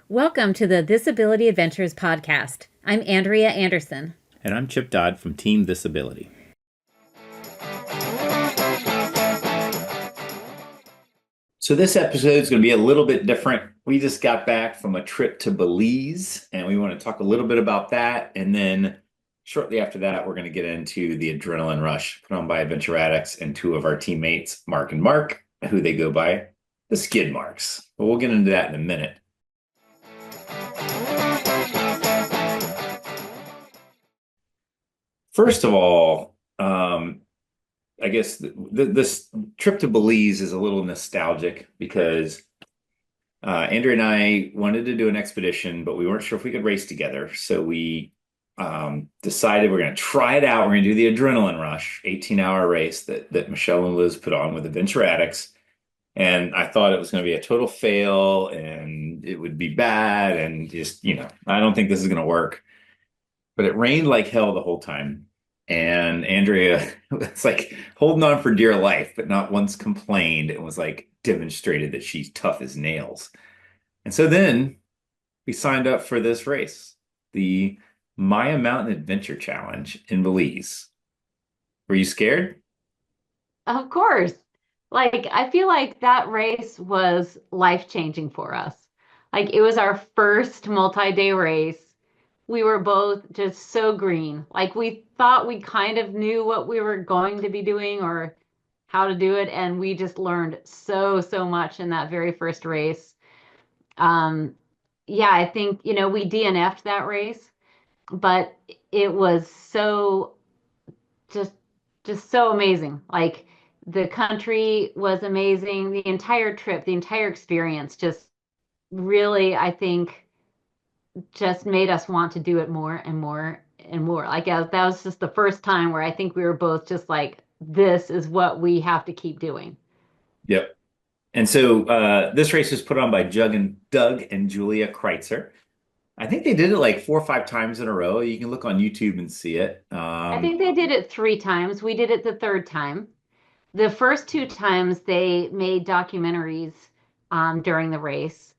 Welcome to the Disability Adventures podcast. I'm Andrea Anderson. And I'm Chip Dodd from Team Disability. So this episode is going to be a little bit different. We just got back from a trip to Belize, and we want to talk a little bit about that. And then shortly after that, we're going to get into the adrenaline rush put on by Adventure Addicts and two of our teammates, Mark and Mark, who they go by the Skidmarks. But we'll get into that in a minute. First of all, I guess this trip to Belize is a little nostalgic because Andrea and I wanted to do an expedition, but we weren't sure if we could race together. So we decided we're going to try it out. We're going to do the Adrenaline Rush, 18-hour race that Michelle and Liz put on with Adventure Addicts. And I thought it was going to be a total fail and it would be bad. And just, I don't think this is going to work. But it rained like hell the whole time. And Andrea was like holding on for dear life, but not once complained. It was like demonstrated that she's tough as nails. And so then we signed up for this race, the Maya Mountain Adventure Challenge in Belize. Were you scared? Of course. I feel like that race was life-changing for us. It was our first multi-day race. We were both just so green. We thought we kind of knew what we were going to be doing or how to do it, and we just learned so much in that very first race. Yeah, I think, we DNF'd that race, but it was just just so amazing. The country was amazing. The entire trip, the entire experience just really, I think, just made us want to do it more and more and more. That was just the first time where I think we were both just like, this is what we have to keep doing. Yep. And so this race was put on by Doug and Julia Kreitzer. I think they did it like 4 or 5 times in a row. You can look on YouTube and see it. I think they did it 3 times. We did it the third time. The first 2 times they made documentaries during the race.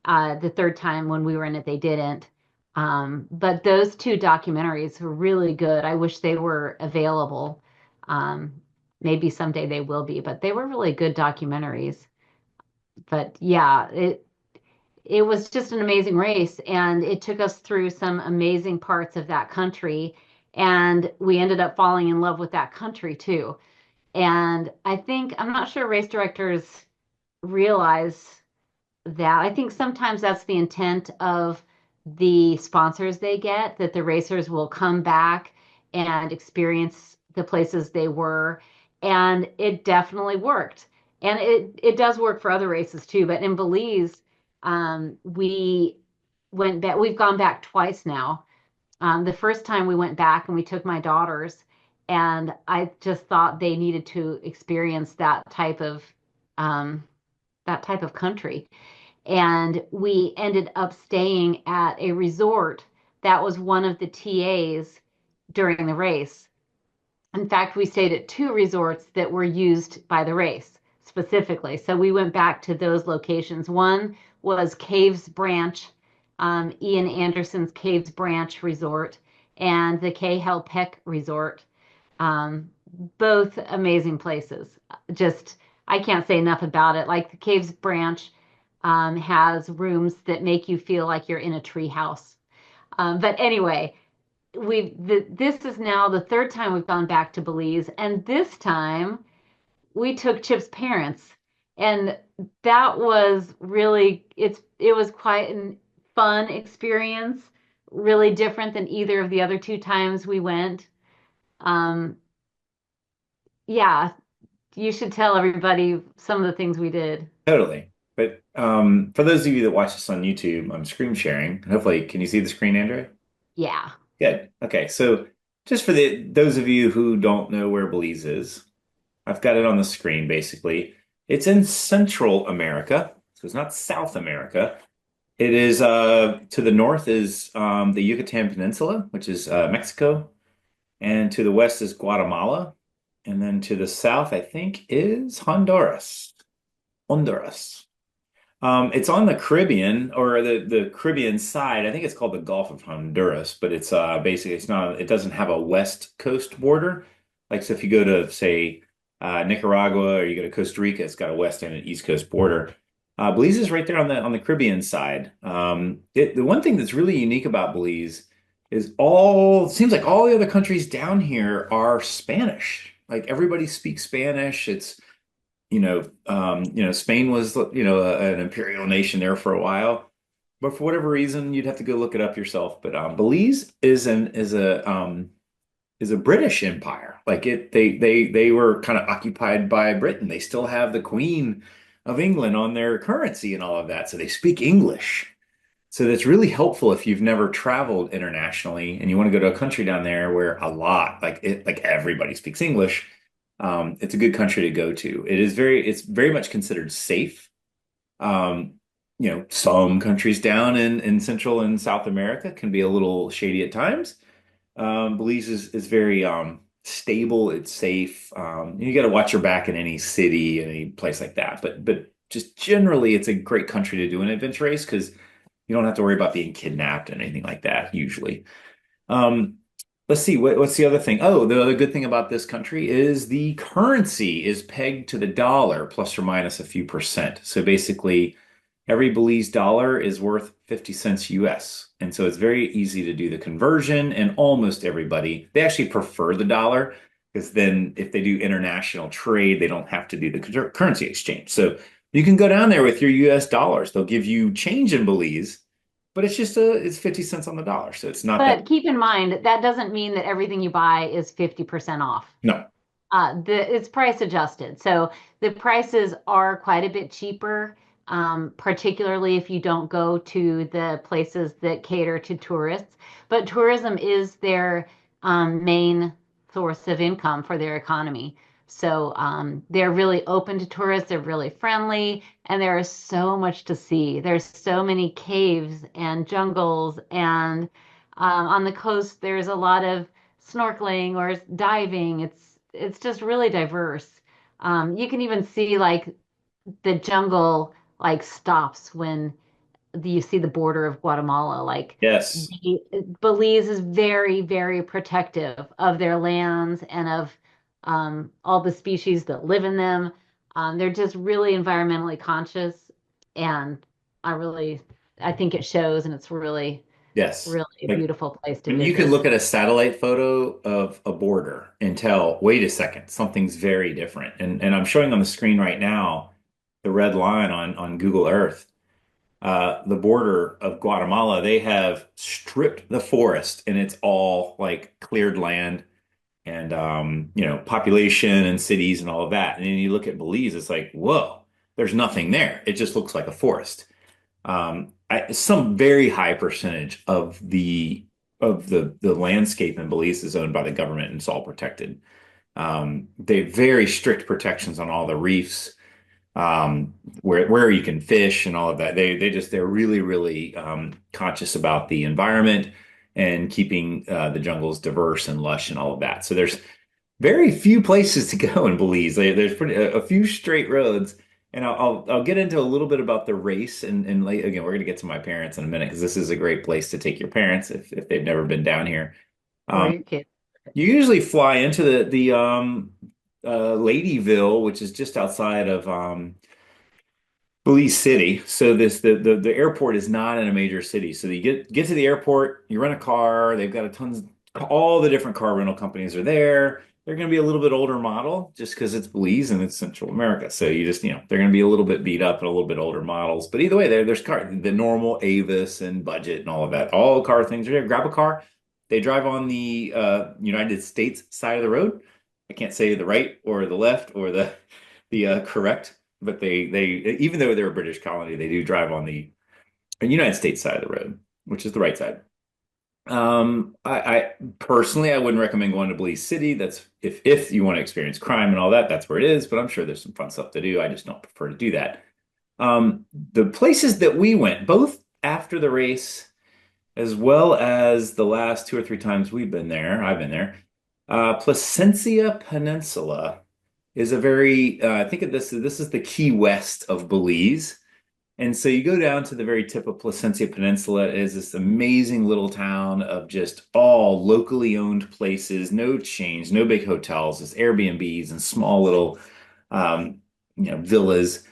The third time when we were in it, they didn't. But those 2 documentaries were really good. I wish they were available. Maybe someday they will be, but they were really good documentaries. But yeah, it was just an amazing race, and it took us through some amazing parts of that country, and we ended up falling in love with that country too. And I'm not sure race directors realize that. I think sometimes that's the intent of the sponsors they get, that the racers will come back and experience the places they were. And it definitely worked. And it does work for other races too. But in Belize, we went back, we've gone back twice now. The first time we went back and we took my daughters, and I just thought they needed to experience that type of country. And we ended up staying at a resort that was one of the TAs during the race. In fact, we stayed at 2 resorts that were used by the race specifically. So we went back to those locations. One was Caves Branch, Ian Anderson's Caves Branch Resort, and the Cahill Peck Resort. Both amazing places. Just, I can't say enough about it. Like the Caves Branch has rooms that make you feel like you're in a tree house. But anyway, this is now the third time we've gone back to Belize, and this time we took Chip's parents, and that was really it was quite a fun experience, really different than either of the other 2 times we went. Um, yeah, you should tell everybody some of the things we did. Totally. But for those of you that watch this on YouTube, I'm screen sharing. Hopefully, can you see the screen, Andrea? Yeah. Good. Okay. So just for those of you who don't know where Belize is, I've got it on the screen basically. It's in Central America, so it's not South America. It is to the north is the Yucatan Peninsula, which is Mexico, and to the west is Guatemala, and then to the south, I think, is Honduras. Honduras. It's on the Caribbean or the Caribbean side. I think it's called the Gulf of Honduras, but it's basically it's not it doesn't have a west coast border. Like so if you go to say Nicaragua or you go to Costa Rica, it's got a west and an east coast border. Belize is right there on the Caribbean side. The one thing that's really unique about Belize is all it seems like all the other countries down here are Spanish. Like everybody speaks Spanish. It's Spain was, an imperial nation there for a while, but for whatever reason, you'd have to go look it up yourself. But Belize is a British empire. Like they were kind of occupied by Britain. They still have the Queen of England on their currency and all of that, so they speak English. So that's really helpful if you've never traveled internationally and you want to go to a country down there where like everybody speaks English. It's a good country to go to. It's very much considered safe. Um, some countries down in Central and South America can be a little shady at times. Belize is very stable. It's safe. You got to watch your back in any city, any place like that. But just generally, it's a great country to do an adventure race because you don't have to worry about being kidnapped and anything like that usually. Um, let's see, what's the other thing? Oh, the other good thing about this country is the currency is pegged to the dollar plus or minus a few percent. So basically, every Belize dollar is worth 50 cents US. And so it's very easy to do the conversion, and almost everybody, they actually prefer the dollar because then if they do international trade, they don't have to do the currency exchange. So you can go down there with your US dollars. They'll give you change in Belize, but it's 50 cents on the dollar. So it's not that, But keep in mind that doesn't mean that everything you buy is 50% off. no. It's price adjusted. So the prices are quite a bit cheaper, particularly if you don't go to the places that cater to tourists. But tourism is their main source of income for their economy. So they're really open to tourists, they're really friendly, and there is so much to see. There's so many caves and jungles, and on the coast, there's a lot of snorkeling or diving. It's just really diverse. You can even see like the jungle like stops when you see the border of Guatemala. Like Yes. Belize is very, very protective of their lands and of all the species that live in them. They're just really environmentally conscious, and I really, I think it shows, and it's really, Yes. really a Like beautiful place to when you can visit. look at a satellite photo of a border and tell, wait a second, something's very different. And I'm showing on the screen right now the red line on Google Earth. The border of Guatemala, they have stripped the forest and it's all like cleared land and population and cities and all of that. And then you look at Belize, it's like, whoa, there's nothing there. It just looks like a forest. Some very high percentage of the landscape in Belize is owned by the government and it's all protected. They have very strict protections on all the reefs, where you can fish and all of that. They're really really conscious about the environment and keeping the jungles diverse and lush and all of that. So there's very few places to go in Belize. There's a few straight roads, and I'll get into a little bit about the race and like, again, we're gonna get to my parents in a minute because this is a great place to take your parents if they've never been down here. Or Um, your kids. you usually fly into the Ladyville, which is just outside of Belize City. So the airport is not in a major city. So you get to the airport, you rent a car. They've got a tons, all the different car rental companies are there. They're going to be a little bit older model just because it's Belize and it's Central America. So they're going to be a little bit beat up and a little bit older models. But either way, there's the normal Avis and budget and all of that. All car things are there. Grab a car. They drive on the United States side of the road. I can't say the right or the left or the correct, but they even though they're a British colony, they do drive on the United States side of the road, which is the right side. I personally I wouldn't recommend going to Belize City. That's if you want to experience crime and all that, that's where it is. But I'm sure there's some fun stuff to do. I just don't prefer to do that. The places that we went, both after the race as well as the last two or three times I've been there. Placencia Peninsula is a very I think of this is the Key West of Belize. And so you go down to the very tip of Placencia Peninsula. It is this amazing little town of just all locally owned places, no chains, no big hotels, it's Airbnbs and small little um, villas.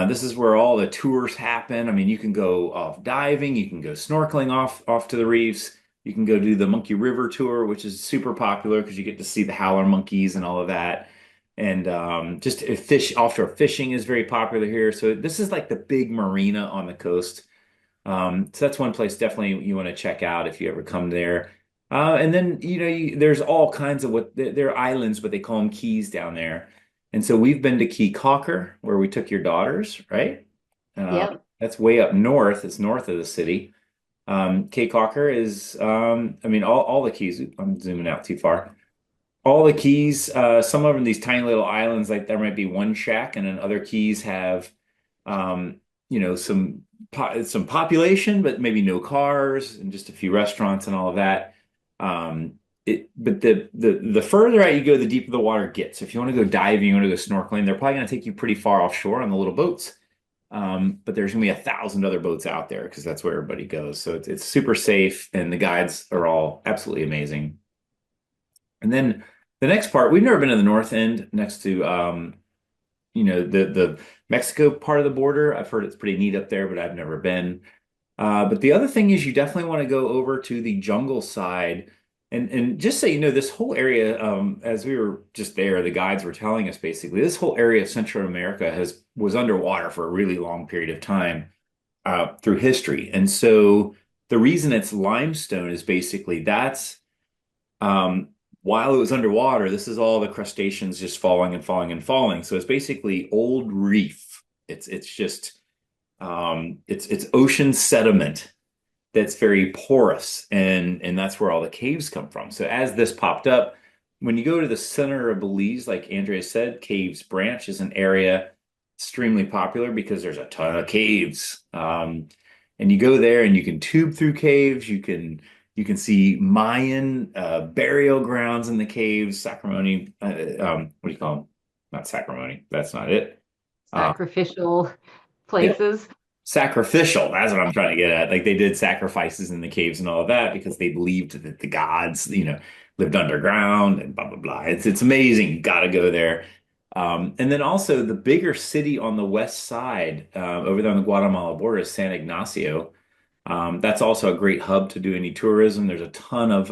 This is where all the tours happen. I mean, you can go off diving, you can go snorkeling off to the reefs. You can go do the Monkey River tour, which is super popular because you get to see the howler monkeys and all of that. And just offshore fishing is very popular here. So this is like the big marina on the coast. So that's one place definitely you want to check out if you ever come there. And then there's all kinds of what they're islands, but they call them keys down there. And so we've been to Key Cocker, where we took your daughters, right? Yep. That's way up north. It's north of the city. Key Cocker is, I mean, all the keys. I'm zooming out too far. All the keys, some of them these tiny little islands, like there might be one shack, and then other keys have, um, some population, but maybe no cars and just a few restaurants and all of that. But the further out you go, the deeper the water gets. So if you want to go diving, you want to go snorkeling, they're probably going to take you pretty far offshore on the little boats. But there's gonna be 1,000 other boats out there because that's where everybody goes. So it's super safe, and the guides are all absolutely amazing. And then the next part, we've never been to the north end next to the Mexico part of the border. I've heard it's pretty neat up there, but I've never been. But the other thing is you definitely want to go over to the jungle side. And just so you know, this whole area, as we were just there, the guides were telling us basically this whole area of Central America was underwater for a really long period of time through history. And so the reason it's limestone is basically that's um, while it was underwater, this is all the crustaceans just falling and falling and falling. So it's basically old reef. It's just it's ocean sediment that's very porous, and that's where all the caves come from. So as this popped up, when you go to the center of Belize, like Andrea said, Caves Branch is an area extremely popular because there's a ton of caves. And you go there and you can tube through caves. You can see Mayan burial grounds in the caves, Sacramony. What do you call them? Not Sacramony. That's not it. Uh, Sacrificial yeah, places. sacrificial. That's what I'm trying to get at. Like they did sacrifices in the caves and all of that because they believed that the gods, lived underground and blah blah blah. It's amazing. Got to go there. And then also the bigger city on the west side, over there on the Guatemala border, is San Ignacio. That's also a great hub to do any tourism. There's a ton of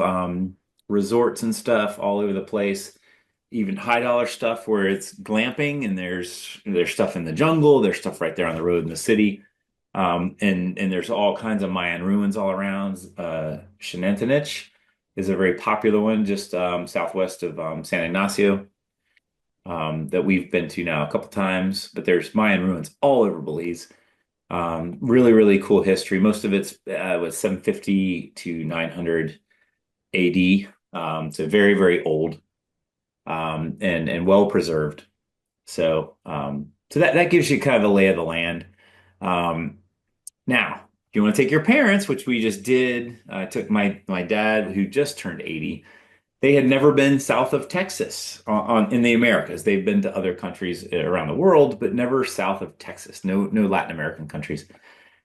resorts and stuff all over the place, even high dollar stuff where it's glamping and there's stuff in the jungle, there's stuff right there on the road in the city. And there's all kinds of Mayan ruins all around. Shenantanich is a very popular one just southwest of San Ignacio that we've been to now a couple times, but there's Mayan ruins all over Belize. Really, really cool history. Most of it's was 750 to 900 AD. So very, very old and well preserved. So that gives you kind of the lay of the land. Um, Now, if you want to take your parents, which we just did, I took my dad who just turned 80. They had never been south of Texas in the Americas. They've been to other countries around the world, but never south of Texas. No Latin American countries.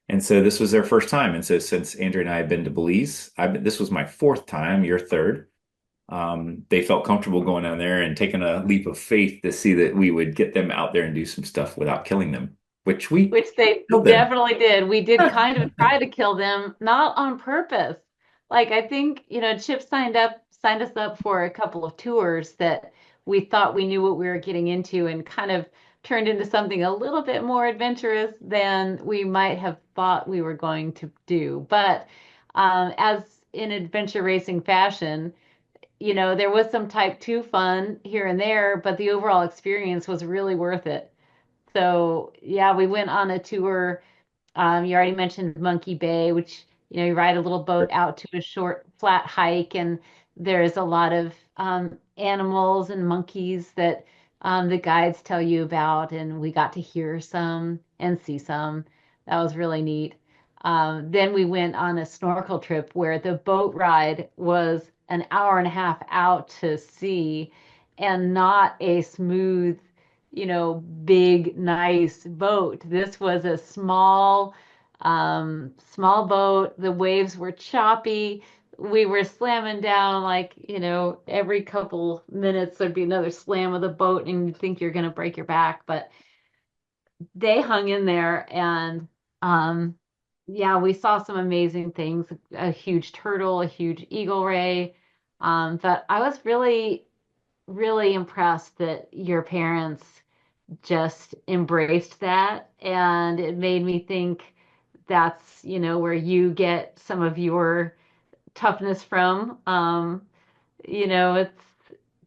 And so this was their first time. And so since Andrea and I have been to Belize, this was my fourth time, your third. They felt comfortable going down there and taking a leap of faith to see that we would get them out there and do some stuff without killing them, which we Which they killed them. definitely did. We did kind of try to kill them, not on purpose. Like I think, Chip signed us up for a couple of tours that we thought we knew what we were getting into and kind of turned into something a little bit more adventurous than we might have thought we were going to do. But as in adventure racing fashion, there was some type 2 fun here and there, but the overall experience was really worth it. So yeah, we went on a tour. You already mentioned Monkey Bay, which, you ride a little boat out to a short flat hike, and there's a lot of animals and monkeys that the guides tell you about, and we got to hear some and see some. That was really neat. Then we went on a snorkel trip where the boat ride was an hour and a half out to sea and not a smooth, big, nice boat. This was a small boat. The waves were choppy. We were slamming down like, every couple minutes there'd be another slam of the boat and you'd think you're going to break your back. But they hung in there and um, yeah, we saw some amazing things, a huge turtle, a huge eagle ray. But I was really, really impressed that your parents just embraced that. And it made me think that's, where you get some of your toughness from. You know, it's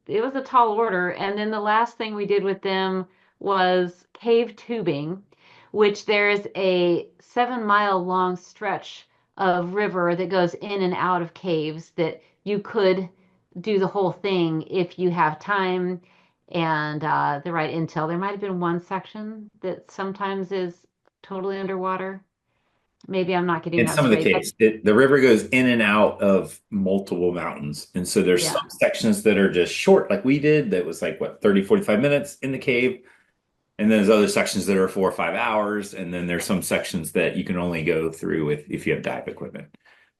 it was a tall order. And then the last thing we did with them was cave tubing, which there's a 7 mile long stretch of river that goes in and out of caves that you could do the whole thing if you have time and the right intel. There might have been one section that sometimes is totally underwater. Maybe I'm not getting In that some of the straight, but caves, the river goes in and out of multiple mountains. And so there's yeah. some sections that are just short, like we did, that was like what, 30, 45 minutes in the cave. And then there's other sections that are 4 or 5 hours. And then there's some sections that you can only go through with if you have dive equipment.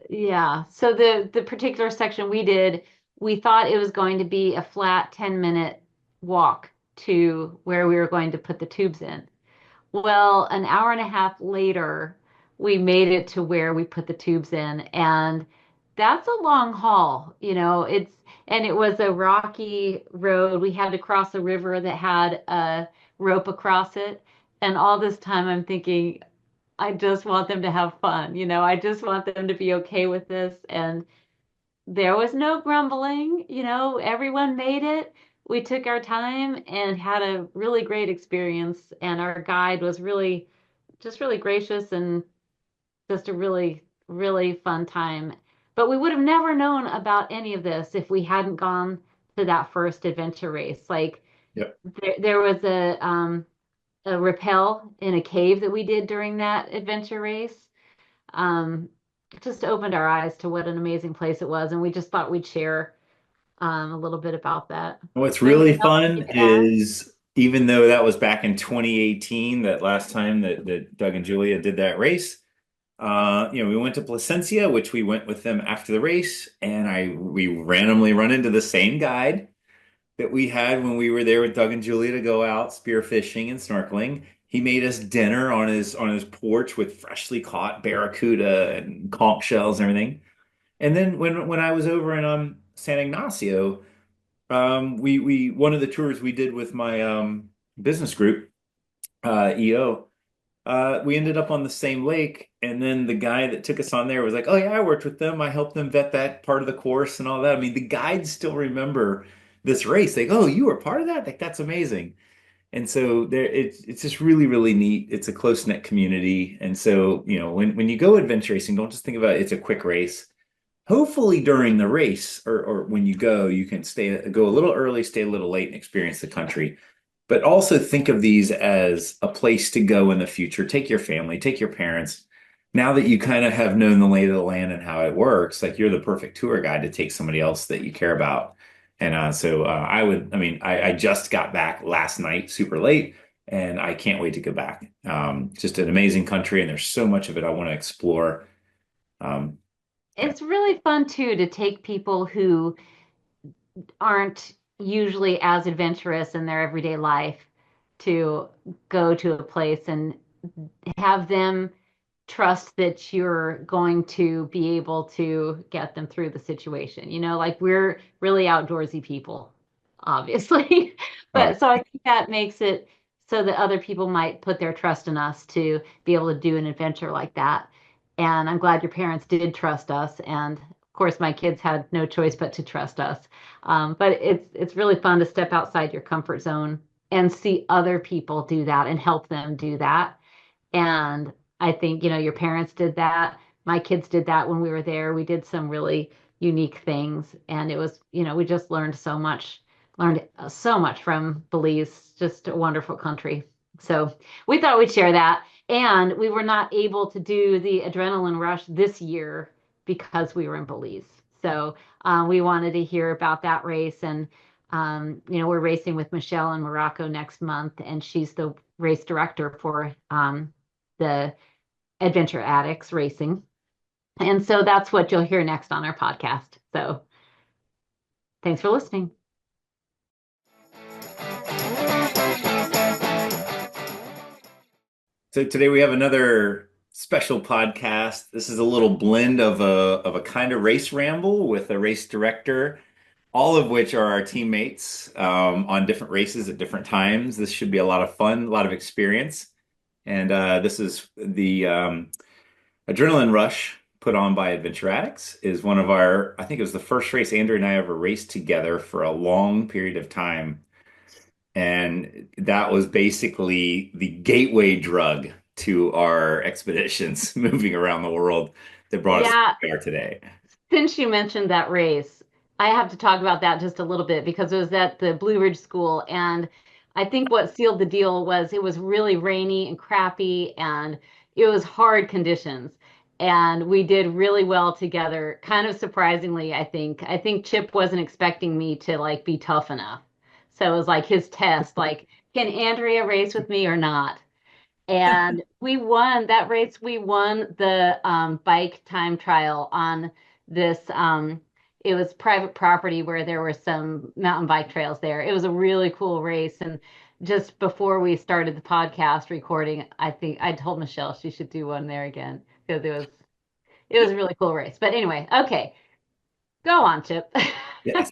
Yeah. So the particular section we did, we thought it was going to be a flat 10-minute walk to where we were going to put the tubes in. Well, an hour and a half later, we made it to where we put the tubes in, and that's a long haul, and it was a rocky road. We had to cross a river that had a rope across it. And all this time I'm thinking, I just want them to have fun, I just want them to be okay with this. And there was no grumbling, everyone made it. We took our time and had a really great experience. And our guide was just really gracious and just a really, really fun time. But we would have never known about any of this if we hadn't gone to that first adventure race. Like Yep. there was a rappel in a cave that we did during that adventure race. Um, just opened our eyes to what an amazing place it was, and we just thought we'd share a little bit about that. Is What's there really anything else you'd fun like to add? is even though that was back in 2018, that last time that Doug and Julia did that race, we went to Placencia, which we went with them after the race, and we randomly run into the same guide that we had when we were there with Doug and Julia to go out spearfishing and snorkeling. He made us dinner on his porch with freshly caught barracuda and conch shells and everything. And then when I was over in San Ignacio, we one of the tours we did with my business group, EO, we ended up on the same lake, and then the guy that took us on there was like, "Oh yeah, I worked with them. I helped them vet that part of the course and all that." I mean, the guides still remember this race. Like, "Oh, you were part of that? Like, that's amazing." And so it's just really, really neat. It's a close-knit community. And so, when you go adventure racing, don't just think about it's a quick race. Hopefully during the race or when you go, you can go a little early, stay a little late and experience the country. But also think of these as a place to go in the future. Take your family, take your parents. Now that you kind of have known the lay of the land and how it works, like you're the perfect tour guide to take somebody else that you care about. And I just got back last night, super late, and I can't wait to go back. Just an amazing country, and there's so much of it I want to explore. Um, yeah. It's really fun too to take people who aren't usually as adventurous in their everyday life to go to a place and have them trust that you're going to be able to get them through the situation. Like we're really outdoorsy people, obviously. Oh, But so I think that makes it so that other people might put their trust in us to be able to do an adventure like that. And I'm glad your parents did trust us. And of course, my kids had no choice but to trust us. But it's really fun to step outside your comfort zone and see other people do that and help them do that. And I think, your parents did that. My kids did that when we were there. We did some really unique things. And it was, we just learned so much from Belize, just a wonderful country. So we thought we'd share that. And we were not able to do the adrenaline rush this year because we were in Belize. So we wanted to hear about that race. And We're racing with Michelle in Morocco next month, and she's the race director for the Adventure Addicts Racing. And so that's what you'll hear next on our podcast. So thanks for listening. So today we have another special podcast. This is a little blend of a kind of race ramble with a race director, all of which are our teammates on different races at different times. This should be a lot of fun, a lot of experience. And this is the Adrenaline Rush put on by Adventure Addicts is one of our, I think it was the first race Andrea and I ever raced together for a long period of time. And that was basically the gateway drug to our expeditions moving around the world that brought us to Yeah, where we are today. since you mentioned that race, I have to talk about that just a little bit because it was at the Blue Ridge School. And I think what sealed the deal was it was really rainy and crappy and it was hard conditions. And we did really well together, kind of surprisingly, I think. I think Chip wasn't expecting me to like be tough enough. So it was like his test, like, can Andrea race with me or not? And we won that race. We won the bike time trial on this. It was private property where there were some mountain bike trails there. It was a really cool race. And just before we started the podcast recording, I think I told Michelle she should do one there again because it was a really cool race. But anyway, okay, go on, Chip. Yeah.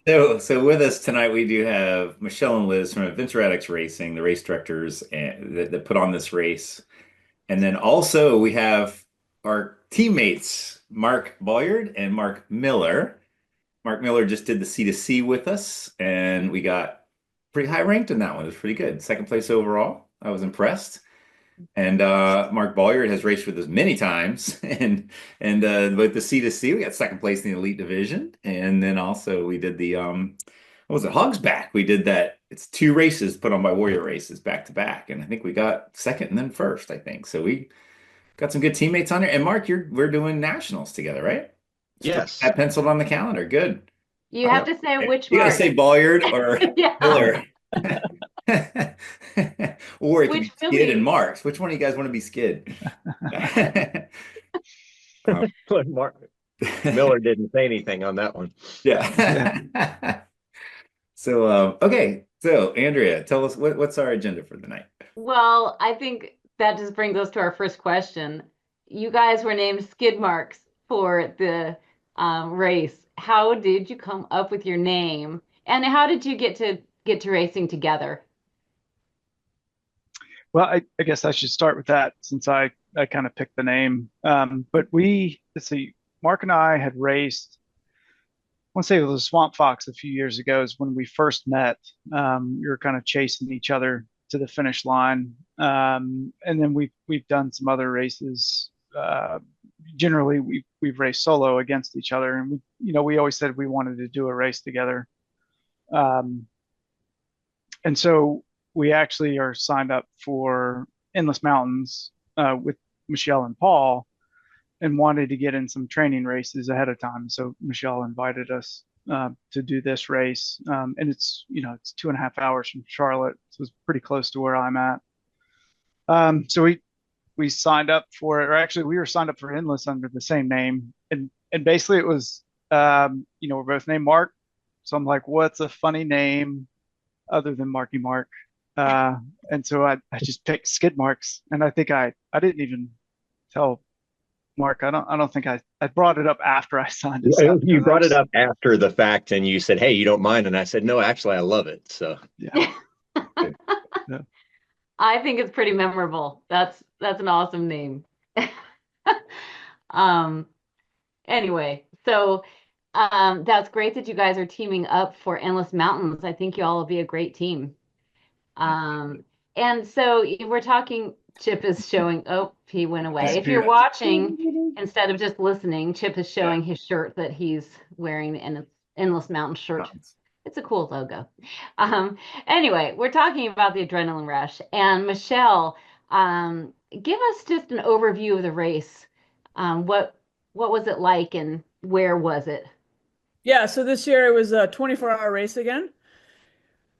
So with us tonight, we do have Michelle and Liz from Adventure Addicts Racing, the race directors that put on this race. And then also we have our teammates, Mark Bolyard and Mark Miller. Mark Miller just did the C2C with us, and we got pretty high ranked in that one. It was pretty good. Second place overall. I was impressed. And Mark Bolyard has raced with us many times, and with the C2C, we got second place in the elite division, and then also we did the what was it, Hogsback? We did that. It's two races put on by Warrior Races back to back, and I think we got second and then first. I think so. We got some good teammates on there. And Mark, we're doing nationals together, right? Yes. I penciled on the calendar. Good. You have to say which You gotta Mark. say Bolyard or Yeah. Miller. Or it could be Which Skid Philly? and Marks. Which one of you guys want to be Skid? Mark Miller didn't say anything on that one. Yeah. So, okay. So, Andrea, tell us what's our agenda for the night? Well, I think that just brings us to our first question. You guys were named Skidmarks for the race. How did you come up with your name, and how did you get to racing together? Well, I guess I should start with that since I kind of picked the name. But let's see, Mark and I had raced, I want to say it was Swamp Fox a few years ago is when we first met. We were kind of chasing each other to the finish line. And then we've done some other races. Generally, we've raced solo against each other. And we always said we wanted to do a race together. And so we actually are signed up for Endless Mountains with Michelle and Paul and wanted to get in some training races ahead of time. So Michelle invited us to do this race. And it's 2.5 hours from Charlotte. So it's pretty close to where I'm at. So we signed up for it, or actually we were signed up for Endless under the same name. And basically it was, we're both named Mark. So I'm like, what's a funny name other than Marky Mark? And so I just picked Skidmarks, and I think I didn't even tell Mark. I don't think I brought it up after I signed it. You brought it up after the fact, and you said, "Hey, you don't mind?" And I said, "No, actually, I love it." So yeah. Yeah. I think it's pretty memorable. That's an awesome name. Um, anyway, so that's great that you guys are teaming up for Endless Mountains. I think you all will be a great team. And so we're talking, Chip is showing, oh, he went away. If you're watching, instead of just listening, Chip is showing his shirt that he's wearing, and it's Endless Mountain shirt. It's a cool logo. Anyway, we're talking about the Adrenaline Rush. And Michelle, give us just an overview of the race. What was it like and where was it? Yeah, so this year it was a 24-hour race again.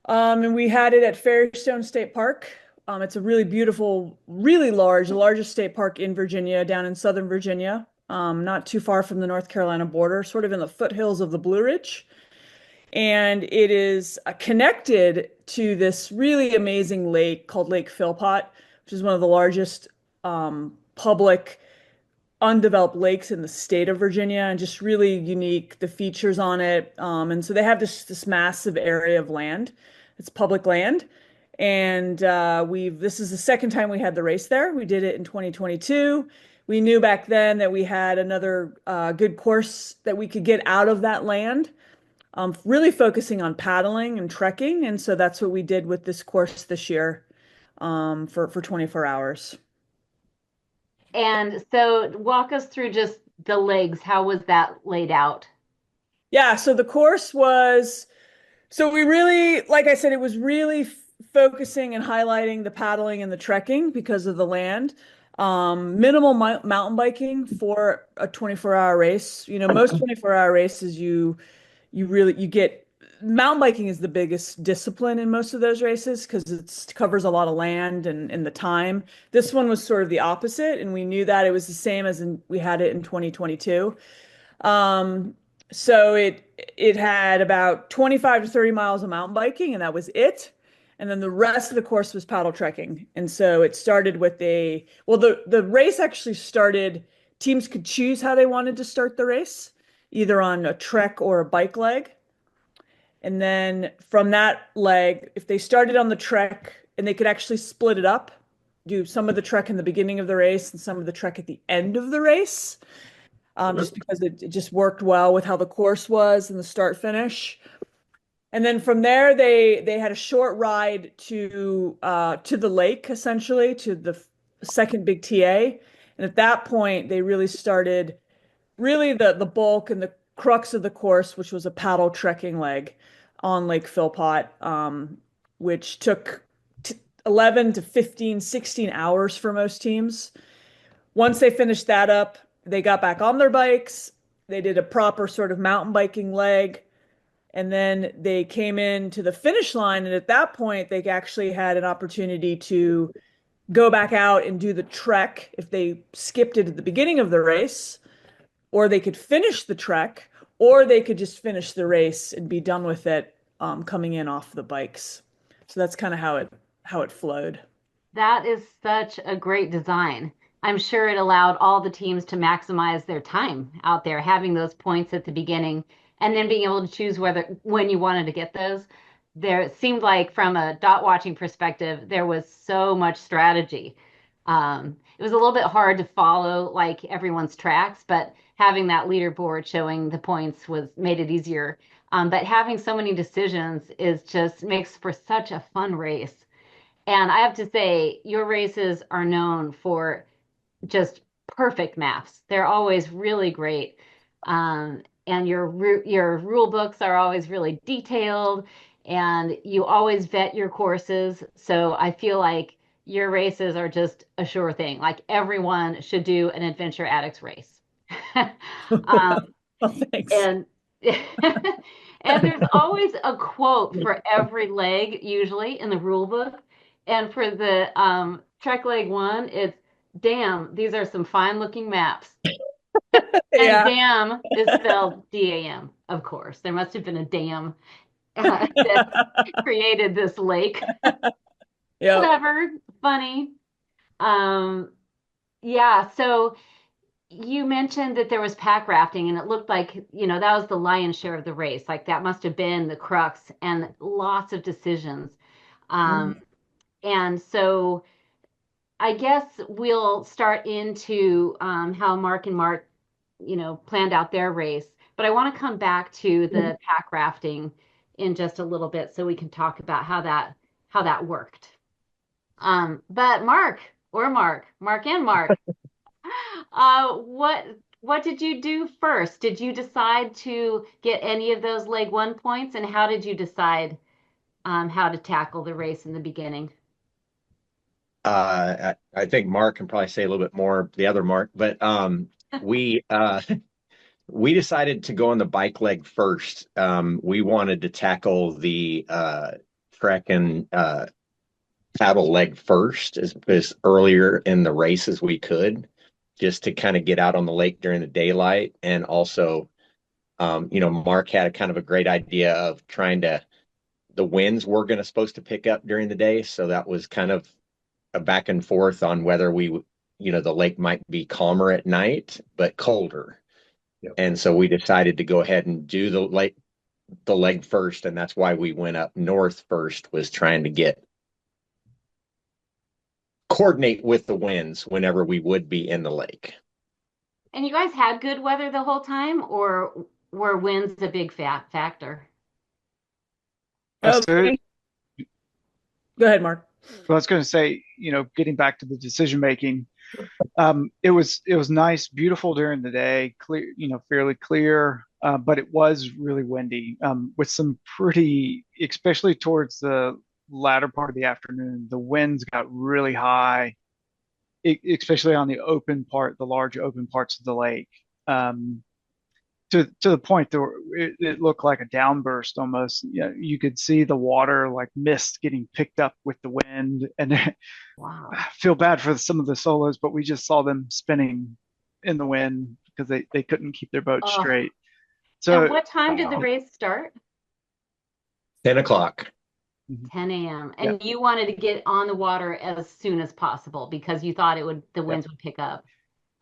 And we had it at Fairstone State Park. It's a really beautiful, really large, the largest state park in Virginia, down in Southern Virginia, not too far from the North Carolina border, sort of in the foothills of the Blue Ridge. And it is connected to this really amazing lake called Lake Philpott, which is one of the largest public undeveloped lakes in the state of Virginia, and just really unique, the features on it. And so they have this massive area of land. It's public land. And this is the second time we had the race there. We did it in 2022. We knew back then that we had another good course that we could get out of that land, really focusing on paddling and trekking. And so that's what we did with this course this year, for 24 hours. And so walk us through just the legs. How was that laid out? Yeah, so the course was, so we really, like I said, it was really focusing and highlighting the paddling and the trekking because of the land. Minimal mountain biking for a 24-hour race. You know, most 24-hour races, you get mountain biking is the biggest discipline in most of those races because it covers a lot of land and the time. This one was sort of the opposite, and we knew that it was the same as we had it in 2022. So it had about 25 to 30 miles of mountain biking, and that was it. And then the rest of the course was paddle trekking. And so it started with the race actually started, teams could choose how they wanted to start the race, either on a trek or a bike leg. And then from that leg, if they started on the trek, and they could actually split it up, do some of the trek in the beginning of the race and some of the trek at the end of the race, just because it just worked well with how the course was and the start finish. And then from there, they had a short ride to the lake, essentially, to the second big TA. And at that point, they really started really the bulk and the crux of the course, which was a paddle trekking leg on Lake Philpott, which took 11 to 15, 16 hours for most teams. Once they finished that up, they got back on their bikes. They did a proper sort of mountain biking leg. And then they came in to the finish line. And at that point, they actually had an opportunity to go back out and do the trek if they skipped it at the beginning of the race, or they could finish the trek, or they could just finish the race and be done with it, coming in off the bikes. So that's kind of how it flowed. That is such a great design. I'm sure it allowed all the teams to maximize their time out there, having those points at the beginning and then being able to choose when you wanted to get those. It seemed like from a dot watching perspective, there was so much strategy. It was a little bit hard to follow like everyone's tracks, but having that leaderboard showing the points made it easier. But having so many decisions makes for such a fun race. And I have to say, your races are known for just perfect maps. They're always really great. And your rule books are always really detailed, and you always vet your courses. So I feel like your races are just a sure thing. Like everyone should do an Adventure Addicts race. Oh, thanks. And and there's always a quote for every leg, usually in the rule book. And for the Trek Leg 1, it's, "Damn, these are some fine looking maps." Yeah. And "damn" is spelled DAM, of course. There must have been a dam that created this lake. Yeah. Clever, funny. Yeah, so you mentioned that there was pack rafting, and it looked like, that was the lion's share of the race. Like that must have been the crux and lots of decisions. And so I guess we'll start into how Mark and Mark, planned out their race. But I want to come back to the pack rafting in just a little bit so we can talk about how that worked. But Mark and Mark, what did you do first? Did you decide to get any of those leg 1 points, and how did you decide how to tackle the race in the beginning? I think Mark can probably say a little bit more, the other Mark, but we decided to go on the bike leg first. We wanted to tackle the trekking paddle leg first as earlier in the race as we could, just to kind of get out on the lake during the daylight. And also, Mark had a kind of a great idea of the winds were supposed to pick up during the day. So that was kind of a back and forth on whether the lake might be calmer at night, but colder. Yep. And so we decided to go ahead and do the leg first. And that's why we went up north first, was trying to coordinate with the winds whenever we would be in the lake. And you guys had good weather the whole time, or were winds a big factor? Go ahead, Mark. Well, I was going to say, getting back to the decision making, it was nice, beautiful during the day, clear, fairly clear, but it was really windy, with some especially towards the latter part of the afternoon, the winds got really high, especially on the large open parts of the lake, to the point that it looked like a downburst almost. You could see the water like mist getting picked up with the wind, and wow. I feel bad for some of the solos, but we just saw them spinning in the wind because they couldn't keep their boat straight. So, and what time did the race start? 10 o'clock. 10 a.m. And you wanted to get on the water as soon as possible because you thought the winds would pick up.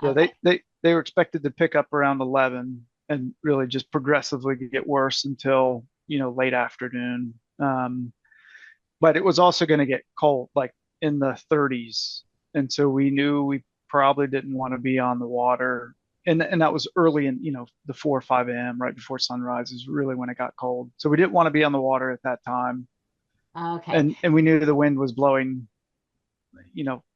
Yeah, okay. They were expected to pick up around 11 and really just progressively get worse until, late afternoon. But it was also going to get cold, like in the 30s. And so we knew we probably didn't want to be on the water. And that was early in, the 4 or 5 a.m., right before sunrise is really when it got cold. So we didn't want to be on the water at that time. Okay. And we knew the wind was blowing,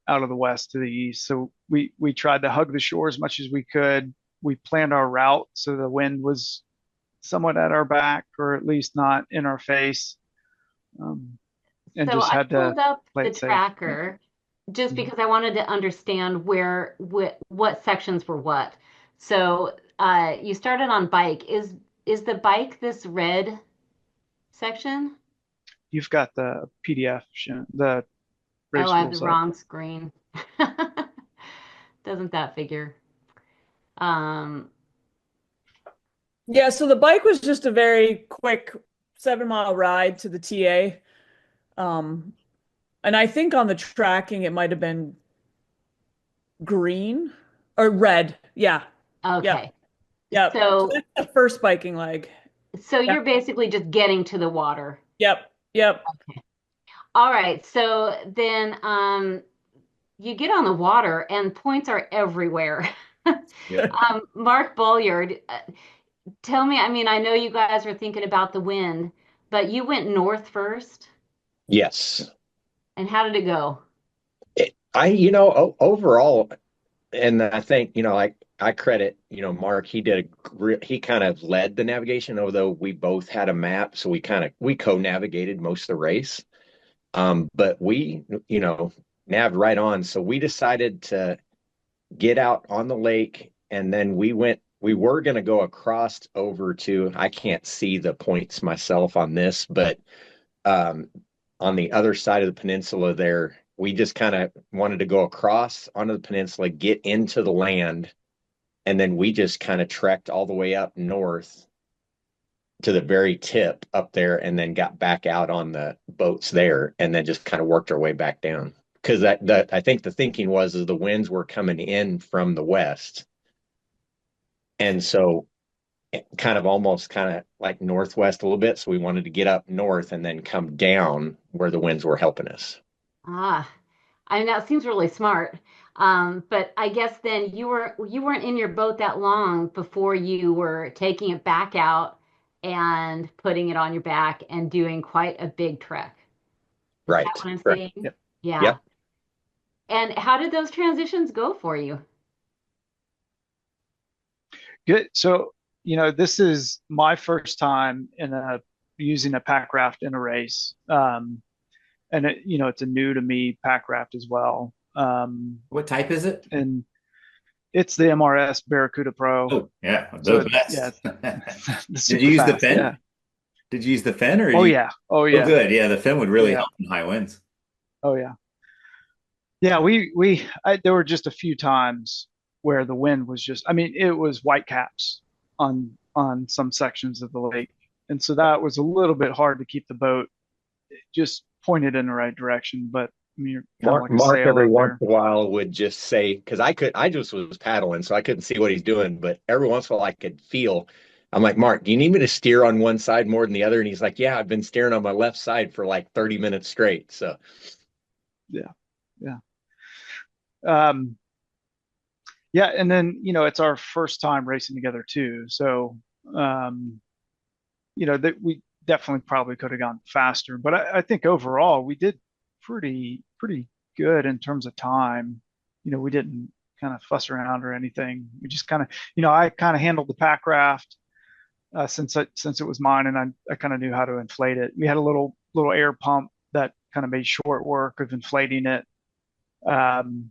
out of the west to the east. So we tried to hug the shore as much as we could. We planned our route so the wind was somewhat at our back, or at least not in our face. And so just had I pulled up play the it safe. tracker just because I wanted to understand what sections were what. So you started on bike. Is the bike this red section? You've got the PDF, the race I have the rules wrong screen. Doesn't that figure? Yeah, so the bike was just a very quick 7-mile ride to the TA. And I think on the tracking it might have been green or red. Yeah. Okay. Yeah. So that's the first biking leg. So you're basically just getting to the water. Yep. Okay. All right. So then you get on the water and points are everywhere. Yep. Mark Bolyard, tell me, I know you guys were thinking about the wind, but you went north first? Yes. And how did it go? Overall, and I think, I credit, Mark, he kind of led the navigation, although we both had a map. So we co-navigated most of the race. But we, nav'd right on. So we decided to get out on the lake, and then we were going to go across over to, I can't see the points myself on this, but on the other side of the peninsula there, we just kind of wanted to go across onto the peninsula, get into the land, and then we just kind of trekked all the way up north to the very tip up there, and then got back out on the boats there, and then just kind of worked our way back down. Because I think the thinking was the winds were coming in from the west, and so kind of like northwest a little bit. So we wanted to get up north and then come down where the winds were helping us. That seems really smart. But I guess then you weren't in your boat that long before you were taking it back out and putting it on your back and doing quite a big trek. Right. Is that what I'm saying? Yep. Yeah. Yep. And how did those transitions go for you? Good. So, this is my first time using a pack raft in a race. And it's a new to me pack raft as well. What type is it? And it's the MRS Barracuda Pro. Oh, yeah. Those best. Yeah. Did you use the fin? Yeah. Did you use the fin or Oh you? yeah. Oh Oh, yeah. good. Yeah, the fin would really Yeah. help in high winds. Oh yeah. Yeah, there were just a few times where the wind was just, I mean, it was white caps on some sections of the lake. And so that was a little bit hard to keep the boat just pointed in the right direction. But I mean, you're kind of like a Mark sail every out once there. in a while would just say, because I just was paddling, so I couldn't see what he's doing, but every once in a while I could feel. I'm like, Mark, do you need me to steer on one side more than the other? And he's like, yeah, I've been steering on my left side for like 30 minutes straight. So Yeah. Yeah. Um, yeah. And then, it's our first time racing together too. So, um, that we definitely probably could have gone faster, but I think overall we did pretty good in terms of time. We didn't kind of fuss around or anything. We just kind of, I kind of handled the pack raft since it was mine, and I kind of knew how to inflate it. We had a little air pump that kind of made short work of inflating it. Um,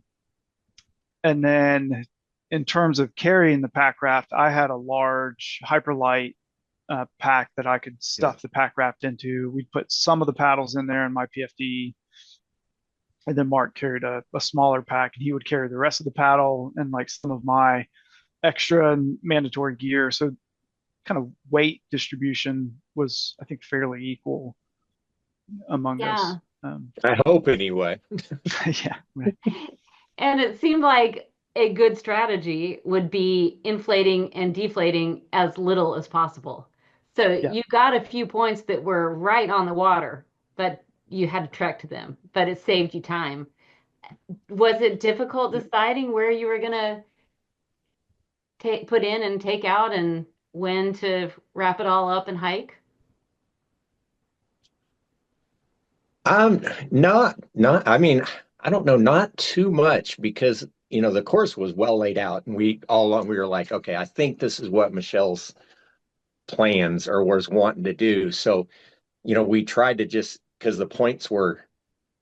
and then in terms of carrying the pack raft, I had a large hyperlight pack that I could stuff the pack raft into. We'd put some of the paddles in there in my PFD, and then Mark carried a smaller pack, and he would carry the rest of the paddle and like some of my extra and mandatory gear. So kind of weight distribution was, I think, fairly equal among us. Yeah. I hope anyway. Yeah. Right. And it seemed like a good strategy would be inflating and deflating as little as possible. So Yeah. you got a few points that were right on the water, but you had to trek to them, but it saved you time. Was it difficult deciding where you were gonna put in and take out and when to wrap it all up and hike? Not, I mean, I don't know, not too much because, the course was well laid out and we were like, okay, I think this is what Michelle's plans or was wanting to do. So, we tried to just, because the points were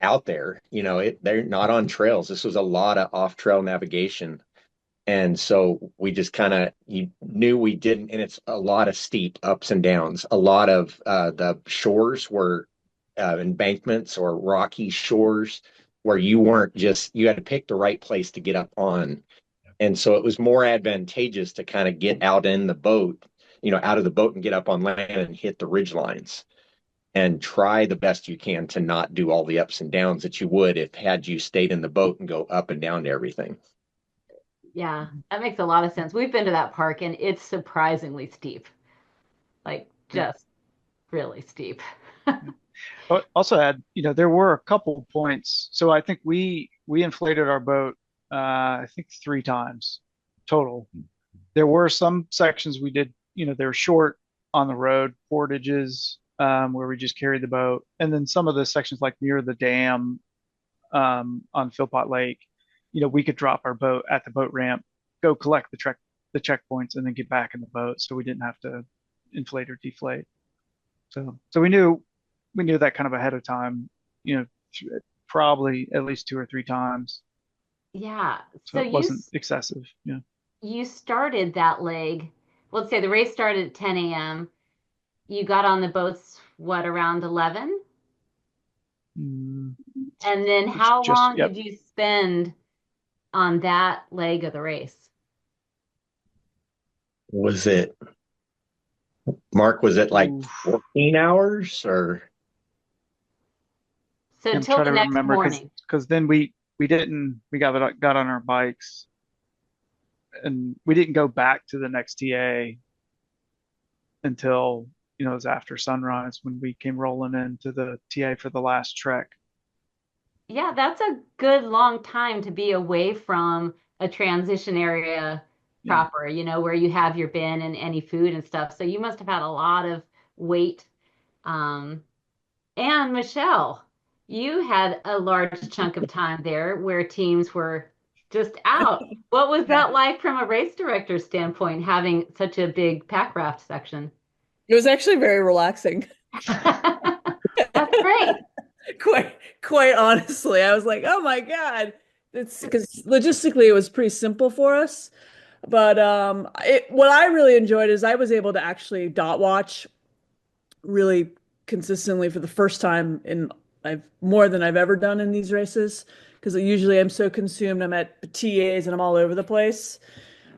out there, they're not on trails. This was a lot of off trail navigation. And so we just kind of you knew we didn't, and it's a lot of steep ups and downs. A lot of the shores were embankments or rocky shores where you had to pick the right place to get up on. And so it was more advantageous to kind of get out in the boat, out of the boat and get up on land and hit the ridge lines and try the best you can to not do all the ups and downs that you would if had you stayed in the boat and go up and down to everything. Yeah, that makes a lot of sense. We've been to that park and it's surprisingly steep, like just really steep. But also had, there were a couple points. So I think we inflated our boat, I think 3 times total. There were some sections we did, they were short on the road portages, where we just carried the boat, and then some of the sections like near the dam, on Philpott Lake, we could drop our boat at the boat ramp, go collect the checkpoints, and then get back in the boat, so we didn't have to inflate or deflate. So we knew that kind of ahead of time, probably at least 2 or 3 times, Yeah. so So it wasn't excessive. Yeah. you started that leg. Let's say the race started at 10 a.m. You got on the boats, what, around 11? Mm, And then how long yep. did you spend on that leg of the race? Was it, Mark, was it like Ooh. 14 hours or? So I'm till trying the to next remember morning. because then we got on our bikes, and we didn't go back to the next TA until it was after sunrise when we came rolling into the TA for the last trek. Yeah, that's a good long time to be away from a transition area Yeah. proper, where you have your bin and any food and stuff. So you must have had a lot of weight. Um, and Michelle, you had a large chunk of time there where teams were just out. What was that like from a race director standpoint, having such a big pack raft section? It was actually very relaxing. That's great. Quite honestly, I was like, oh my God. It's because logistically it was pretty simple for us. But what I really enjoyed is I was able to actually dot watch really consistently for the first time in I've more than I've ever done in these races because usually I'm so consumed. I'm at TAs and I'm all over the place.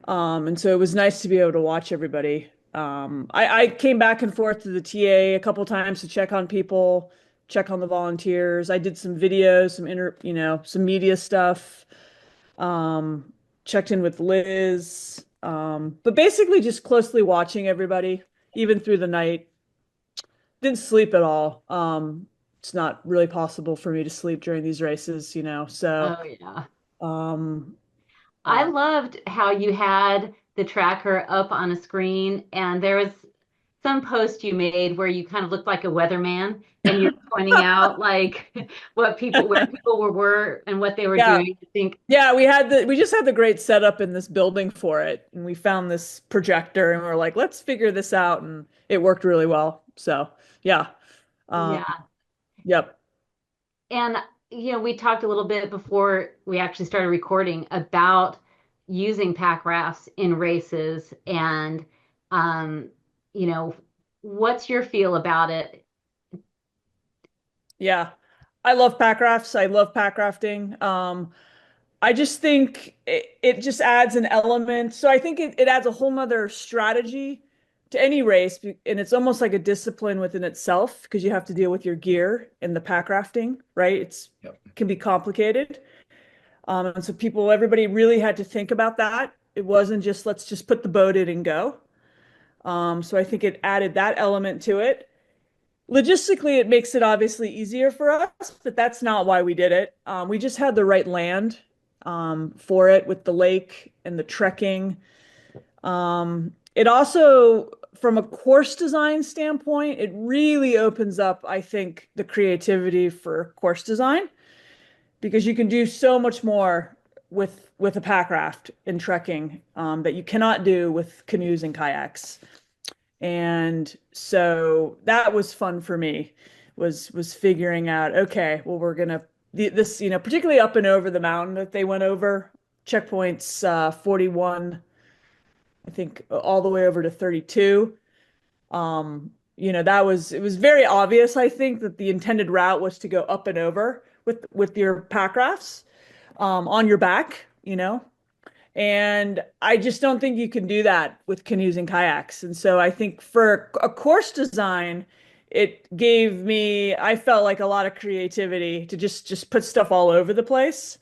And so it was nice to be able to watch everybody. I came back and forth to the TA a couple times to check on people, check on the volunteers. I did some videos, some media stuff. Checked in with Liz. But basically just closely watching everybody, even through the night. Didn't sleep at all. It's not really possible for me to sleep during these races, so Oh yeah. um I uh, loved how you had the tracker up on a screen, and there was some post you made where you kind of looked like a weatherman, and you're pointing out like where people were and what they were yeah. doing. I think, Yeah, we just had the great setup in this building for it, and we found this projector, and we are like, let's figure this out, and it worked really well. So, yeah. Um, yeah. yep. And we talked a little bit before we actually started recording about using pack rafts in races, and um, you know, what's your feel about it? Yeah. I love pack rafts. I love pack rafting. I just think it just adds an element. So I think it adds a whole nother strategy to any race. And it's almost like a discipline within itself because you have to deal with your gear in the pack rafting, right? Yep. Can be complicated. And so everybody really had to think about that. It wasn't just let's just put the boat in and go. So I think it added that element to it. Logistically, it makes it obviously easier for us, but that's not why we did it. We just had the right land for it with the lake and the trekking. It also, from a course design standpoint, it really opens up, I think, the creativity for course design because you can do so much more with a pack raft in trekking that you cannot do with canoes and kayaks. And so that was fun for me, was figuring out, okay, well, we're gonna this, particularly up and over the mountain that they went over, checkpoints 41, I think, all the way over to 32. It was very obvious, I think, that the intended route was to go up and over with your pack rafts on your back, and I just don't think you can do that with canoes and kayaks. And so I think for a course design, I felt like a lot of creativity to just put stuff all over the place.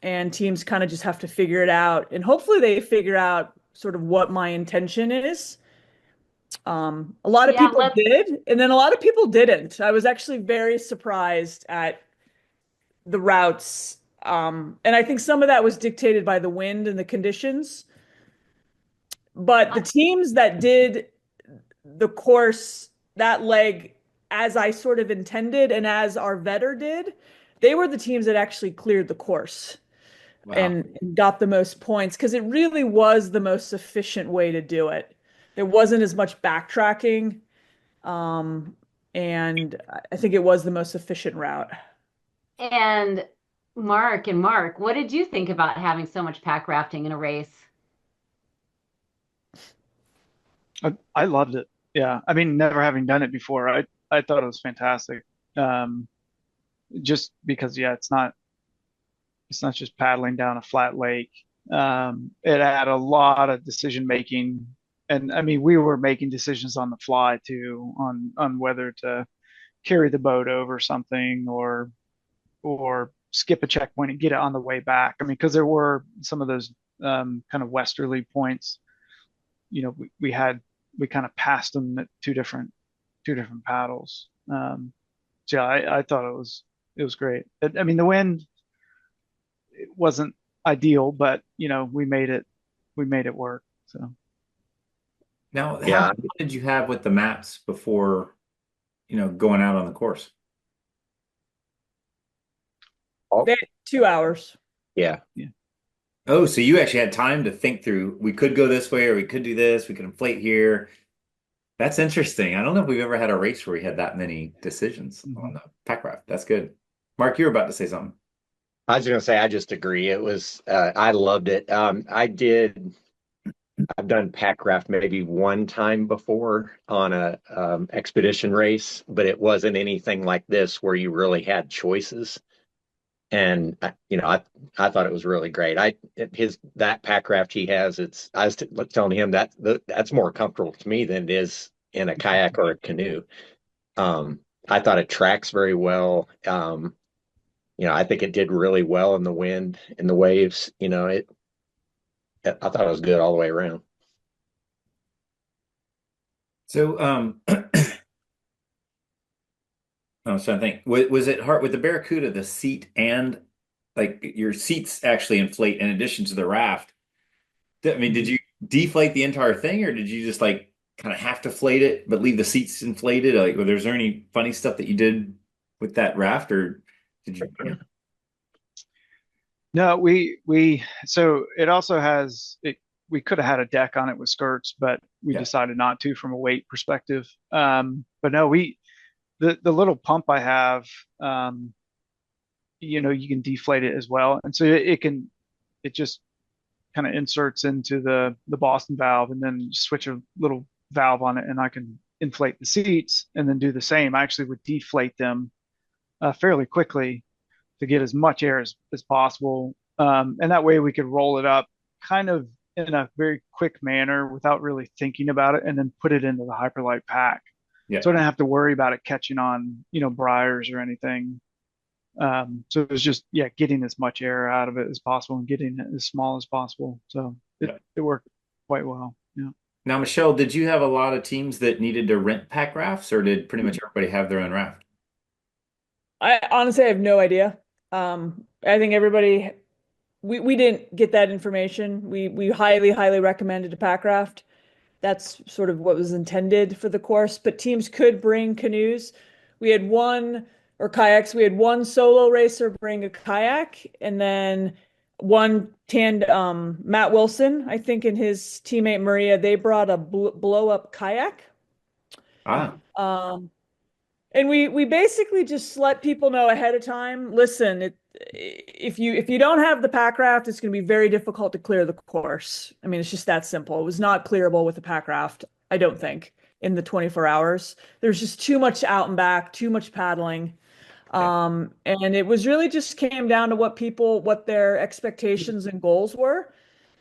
And teams kind of just have to figure it out. And hopefully they figure out sort of what my intention is. A lot of Yeah, people did, and then a lot of people didn't. I was actually very surprised at the routes. And I think some of that was dictated by the wind and the conditions. But the teams that did the course, that leg, as I sort of intended and as our vetter did, they were the teams that actually cleared the course Wow. and got the most points because it really was the most efficient way to do it. There wasn't as much backtracking. And I think it was the most efficient route. and Mark, what did you think about having so much pack rafting in a race? I loved it. Yeah. I mean, never having done it before, I thought it was fantastic. Um, just because, yeah, it's not just paddling down a flat lake. It had a lot of decision making, and I mean, we were making decisions on the fly too, on whether to carry the boat over something or skip a checkpoint and get it on the way back. I mean, because there were some of those kind of westerly points. We kind of passed them at two different paddles. So yeah, I thought it was great. I mean, the wind, it wasn't ideal, but we made it work. So Now, how Yeah. much fun did you have with the maps before, going out on the course? They had 2 hours. Yeah. Oh, so you actually had time to think through, we could go this way or we could do this, we could inflate here. That's interesting. I don't know if we've ever had a race where we had that many decisions on the pack raft. That's good. Mark, you were about to say something. I was going to say, I just agree. It was, I loved it. I did I've done pack raft maybe one time before on a expedition race, but it wasn't anything like this where you really had choices. And I thought it was really great. His that pack raft he has, I was telling him that's more comfortable to me than it is in a kayak or a canoe. I thought it tracks very well. I think it did really well in the wind and the waves. I thought it was good all the way around. So, I was trying to think. Was it hard with the Barracuda, the seat and like your seats actually inflate in addition to the raft? I mean, did you deflate the entire thing or did you just like kind of have to flate it but leave the seats inflated? Like, was there any funny stuff that you did with that raft or did you? Yeah. No, so it also has it. We could have had a deck on it with skirts, but we Yeah. decided not to from a weight perspective. But no, the little pump I have, you can deflate it as well, and so it just kind of inserts into the Boston valve, and then switch a little valve on it, and I can inflate the seats, and then do the same. I actually would deflate them fairly quickly to get as much air as possible. And that way we could roll it up kind of in a very quick manner without really thinking about it and then put it into the hyperlight pack. Yeah. So I didn't have to worry about it catching on, briars or anything. So it was just, yeah, getting as much air out of it as possible and getting it as small as possible. So it worked quite well. Yeah. Now, Michelle, did you have a lot of teams that needed to rent pack rafts or did pretty much everybody have their own raft? I honestly have no idea. I think everybody we didn't get that information. We highly, highly recommended a pack raft. That's sort of what was intended for the course, but teams could bring canoes. We had one or kayaks. We had one solo racer bring a kayak, and then one Matt Wilson, I think, and his teammate Maria, they brought a blow up kayak. Ah, And we basically just let people know ahead of time, listen, if you don't have the pack raft, it's going to be very difficult to clear the course. I mean, it's just that simple. It was not clearable with the pack raft, I don't think, in the 24 hours. There's just too much out and back, too much paddling. And it was really just came down to what their expectations and goals were.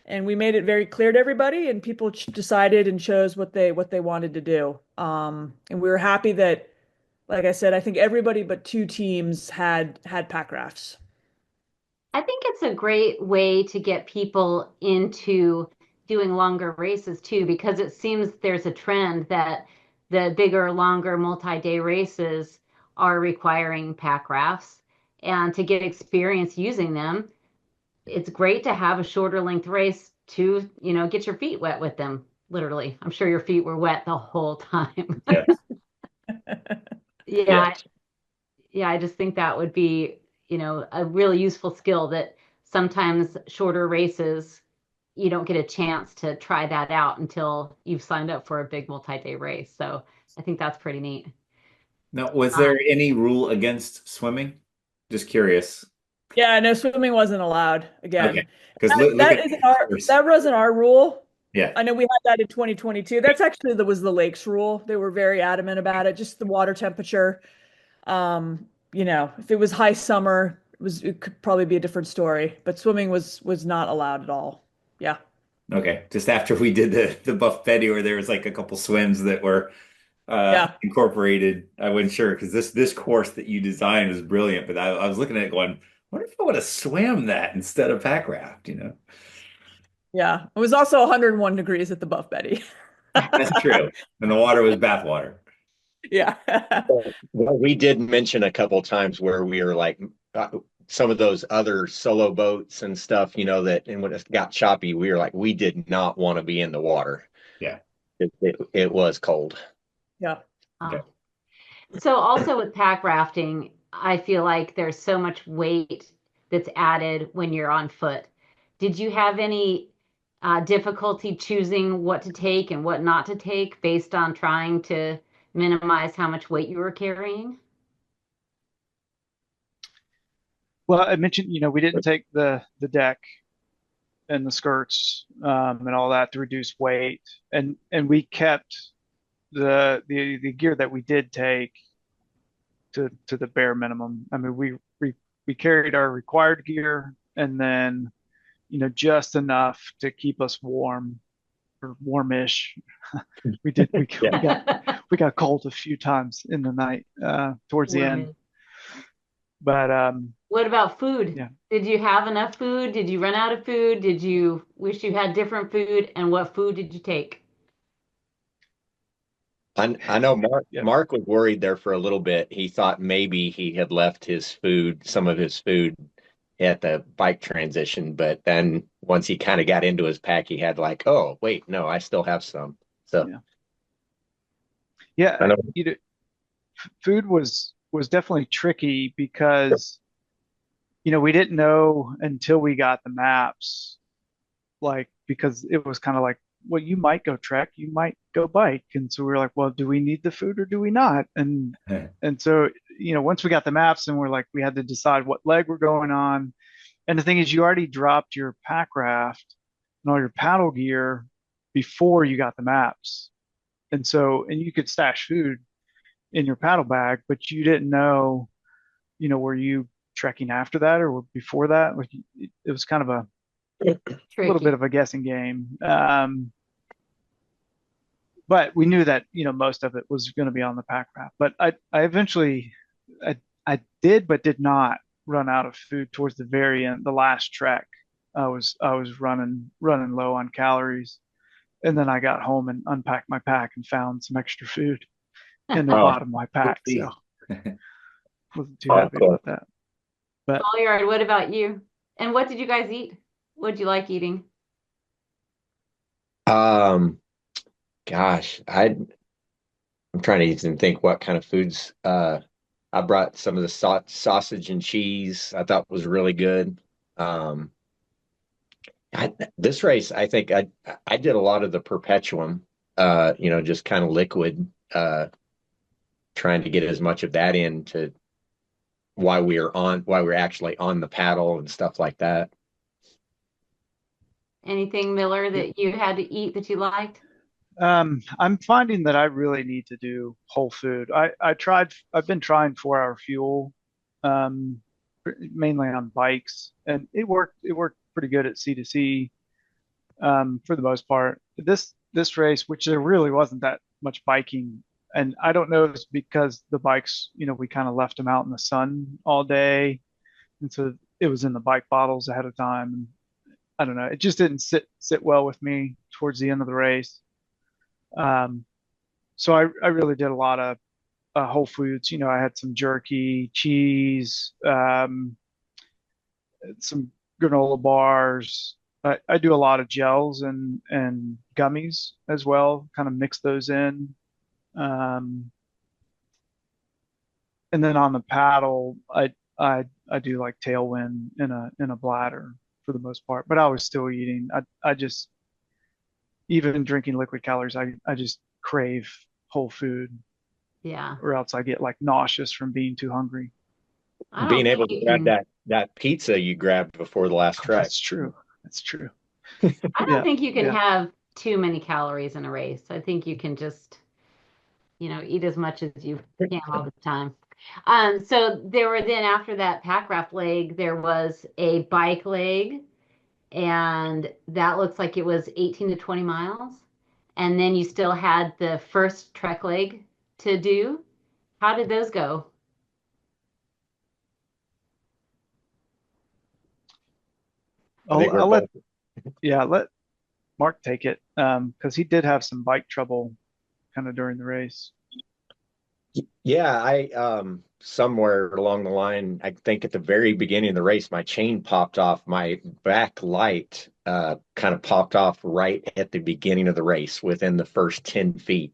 And we made it very clear to everybody, and people decided and chose what they wanted to do. And we were happy that, like I said, I think everybody but two teams had pack rafts. I think it's a great way to get people into doing longer races too, because it seems there's a trend that the bigger, longer multi-day races are requiring pack rafts. And to get experience using them, it's great to have a shorter length race to, get your feet wet with them, literally. I'm sure your feet were wet the whole time. yes. Yeah, yeah, I just think that would be, a really useful skill that sometimes shorter races, you don't get a chance to try that out until you've signed up for a big multi-day race. So I think that's pretty neat. Now, was Um, there any rule against swimming? Just curious. Yeah, no, swimming wasn't allowed again. Okay. Because That, look that at isn't our that wasn't our rule. yeah. I know we had that in 2022. That's actually was the lakes rule. They were very adamant about it, just the water temperature. If it was high summer, it could probably be a different story, but swimming was not allowed at all. Yeah. Okay. Just after we did the Buff Betty where there was like a couple swims that were Yeah. incorporated, I wasn't sure because this course that you designed was brilliant, but I was looking at it going, I wonder if I would have swam that instead of pack raft. Yeah. It was also 101 degrees at the Buff Betty. That's true. And the water was bathwater. Yeah. Well, we did mention a couple times where we were like some of those other solo boats and stuff, and when it got choppy, we were like, we did not want to be in the water. Yeah. It was cold. Yeah. Okay. So also with pack rafting, I feel like there's so much weight that's added when you're on foot. Did you have any difficulty choosing what to take and what not to take based on trying to minimize how much weight you were carrying? Well, I mentioned, we didn't take the deck. and the skirts and all that to reduce weight. And we kept the gear that we did take to the bare minimum. I mean, we carried our required gear and then, just enough to keep us warm or warmish. We got cold a few times in the night towards the end. But what about food? Yeah. Did you have enough food? Did you run out of food? Did you wish you had different food? And what food did you take? I know Mark was worried there for a little bit. He thought maybe he had left some of his food at the bike transition, but then once he kind of got into his pack, he had like, oh, wait, no, I still have some. So yeah, food was definitely tricky because we didn't know until we got the maps, like, because it was kind of like, well, you might go trek, you might go bike, and so we were like, well, do we need the food or do we not? And so once we got the maps and we're like, we had to decide what leg we're going on. And the thing is, you already dropped your pack raft and all your paddle gear before you got the maps, and you could stash food in your paddle bag, but you didn't know, were you trekking after that or before that? Like, it was kind of a little bit of a guessing game. But we knew that, most of it was going to be on the pack raft. But I eventually, I did, but did not run out of food towards the very end, the last trek. I was running low on calories. And then I got home and unpacked my pack and found some extra food in the bottom of my pack. So wasn't too happy about that. But Bolyard, what about you? And what did you guys eat? What did you like eating? Gosh, I'm trying to even think what kind of foods. I brought some of the sausage and cheese. I thought was really good. This race, I think I did a lot of the Perpetuum, just kind of liquid, trying to get as much of that in to while we're actually on the paddle and stuff like that. Anything, Miller, that you had to eat that you liked? I'm finding that I really need to do whole food. I've been trying 4-hour fuel, mainly on bikes, and it worked pretty good at C2C, for the most part. This race, which there really wasn't that much biking, and I don't know if it's because the bikes, we kind of left them out in the sun all day, and so it was in the bike bottles ahead of time. And I don't know, it just didn't sit well with me towards the end of the race. So I really did a lot of whole foods. I had some jerky, cheese, some granola bars. I do a lot of gels and gummies as well, kind of mix those in. And then on the paddle, I do like tailwind in a bladder for the most part, but I was still eating. I just, even drinking liquid calories, I just crave whole food. Yeah. Or else I get like nauseous from being too hungry. Being able to grab that pizza you grabbed before the last trek. That's true. I don't think you can have too many calories in a race. I think you can just, eat as much as you can all the time. So there were then, after that pack raft leg, there was a bike leg, and that looks like it was 18 to 20 miles. And then you still had the first trek leg to do. How did those go? I'll let Mark take it, because he did have some bike trouble kind of during the race. Yeah, I somewhere along the line, I think at the very beginning of the race, my chain popped off. My back light kind of popped off right at the beginning of the race within the first 10 feet.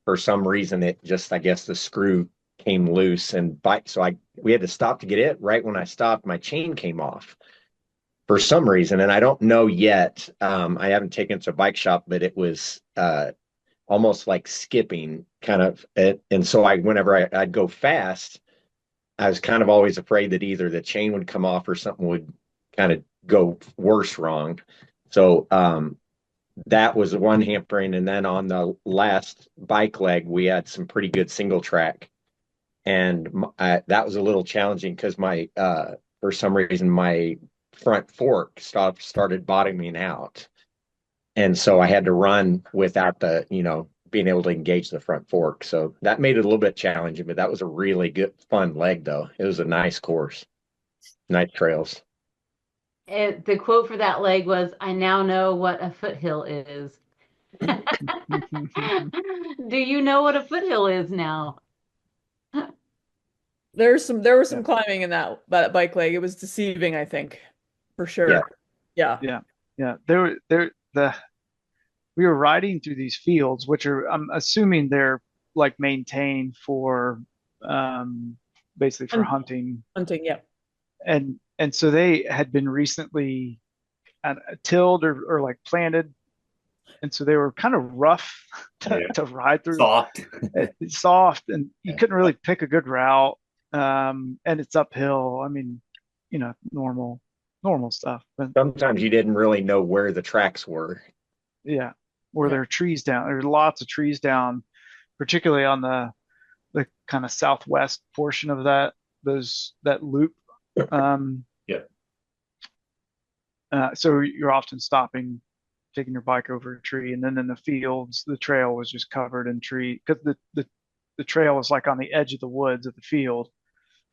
For some reason, it just, I guess the screw came loose and we had to stop to get it. Right when I stopped, my chain came off for some reason. And I don't know yet. I haven't taken it to a bike shop, but it was almost like skipping kind of. And so whenever I'd go fast, I was kind of always afraid that either the chain would come off or something would kind of go worse wrong. So that was one hampering. And then on the last bike leg, we had some pretty good single track. And that was a little challenging because for some reason, my front fork started bottoming out. And so I had to run without being able to engage the front fork. So that made it a little bit challenging, but that was a really good, fun leg, though. It was a nice course, nice trails. The quote for that leg was, "I now know what a foothill is." Do you know what a foothill is now? There was some climbing in that bike leg. It was deceiving, I think, for sure. Yeah. We were riding through these fields, which are, I'm assuming they're like maintained for basically for hunting. Hunting, yeah. And so they had been recently tilled or like planted, and so they were kind of rough to ride through. Soft, and you couldn't really pick a good route. And it's uphill. I mean, normal stuff. But sometimes you didn't really know where the tracks were. Yeah, where there are trees down. There's lots of trees down, particularly on the kind of southwest portion of that loop. So you're often stopping, taking your bike over a tree, and then in the fields, the trail was just covered in tree because the trail was like on the edge of the woods of the field,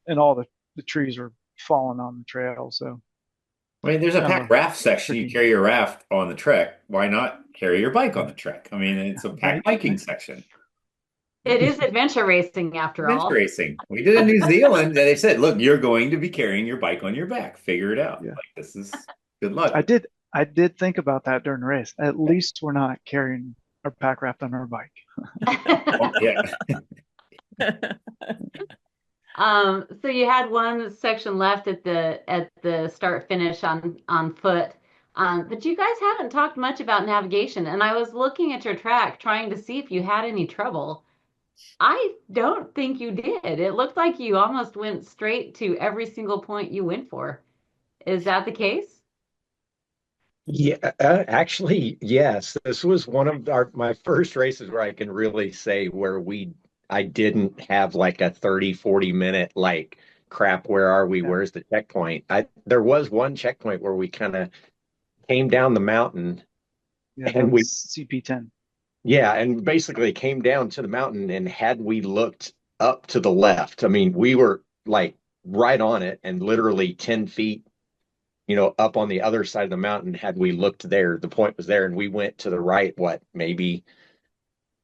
and all the trees were falling on the trail. So, I mean, there's a packed raft section. You carry your raft on the trek. Why not carry your bike on the trek? I mean, it's a packed biking section. It is adventure racing after all. Adventure racing. We did in New Zealand, and they said, "Look, you're going to be carrying your bike on your back. Figure it out. Yeah. Like, this is good luck." I did think about that during the race. At least we're not carrying our pack raft on our bike. Oh, yeah. So you had one section left at the start finish on foot. But you guys haven't talked much about navigation, and I was looking at your track trying to see if you had any trouble. I don't think you did. It looked like you almost went straight to every single point you went for. Is that the case? Yeah, actually, yes. This was one of my first races where I can really say where I didn't have like a 30-40 minute like crap, where are we? Yeah. Where's the checkpoint? There was one checkpoint where we kind of came down the mountain, and we CP10. Yeah, and basically came down to the mountain, and had we looked up to the left, I mean, we were like right on it, and literally 10 feet, up on the other side of the mountain. Had we looked there, the point was there, and we went to the right, maybe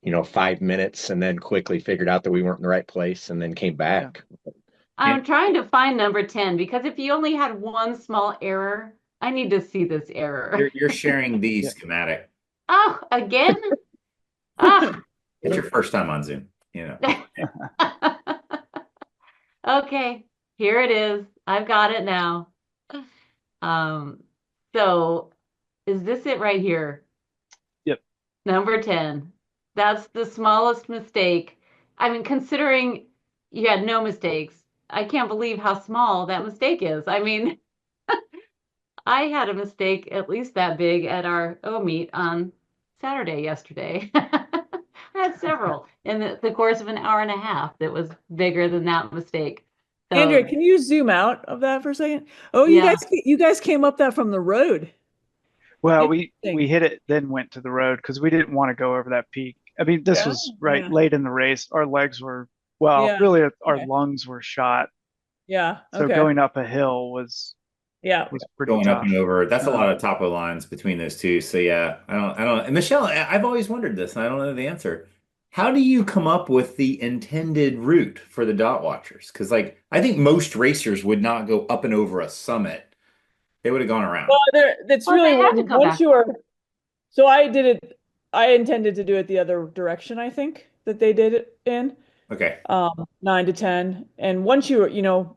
5 minutes, and then quickly figured out that we weren't in the right place, and then came back. Yeah. I'm trying to find number 10 because if you only had one small error, I need to see this error. You're sharing the schematic. Oh, again? Ah. It's your first time on Zoom, Okay, here it is. I've got it now. So is this it right here? Yep. Number 10. That's the smallest mistake. I mean, considering you had no mistakes, I can't believe how small that mistake is. I mean, I had a mistake at least that big at our meet on Saturday yesterday. I had several in the course of an hour and a half that was bigger than that mistake. So, Andrea, can you zoom out of that for a second? Oh, Yeah. you guys came up that from the road. Well, we Interesting. hit it, then went to the road because we didn't want to go over that peak. I mean, this was late in the race. Our legs were, really our lungs were shot. Yeah. So Okay. going up a hill was pretty Going tough. up and over. That's a lot of topo lines between those two. So yeah, I don't. And Michelle, I've always wondered this, and I don't know the answer. How do you come up with the intended route for the dot watchers? Because I think most racers would not go up and over a summit. They would have gone around. Well, that's Well, really they have to come once back. you are. So I did it. I intended to do it the other direction. I think that they did it in. Okay. 9 to 10. And once you were,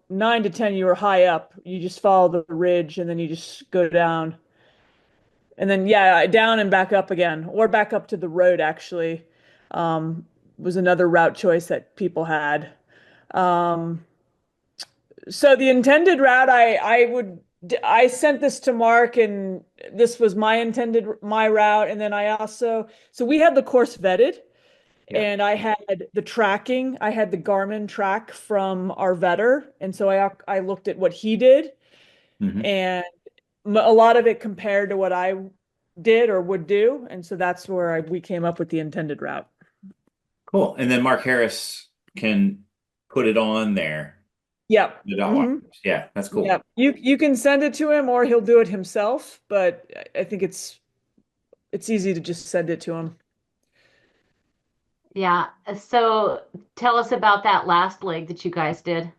9 to 10, you were high up. You just follow the ridge, and then you just go down. And then, down and back up again, or back up to the road, actually, was another route choice that people had. So the intended route, I would I sent this to Mark, and this was my route. And then so we had the course vetted, Yeah. and I had the tracking. I had the Garmin track from our vetter, and so I looked at what he did, Mhm. and a lot of it compared to what I did or would do, and so that's where we came up with the intended route. Cool. And then Mark Harris can put it on there. Yep. The dot walkers. Yeah, that's cool. Yep. You can send it to him, or he'll do it himself, but I think it's easy to just send it to him. Yeah. So tell us about that last leg that you guys did.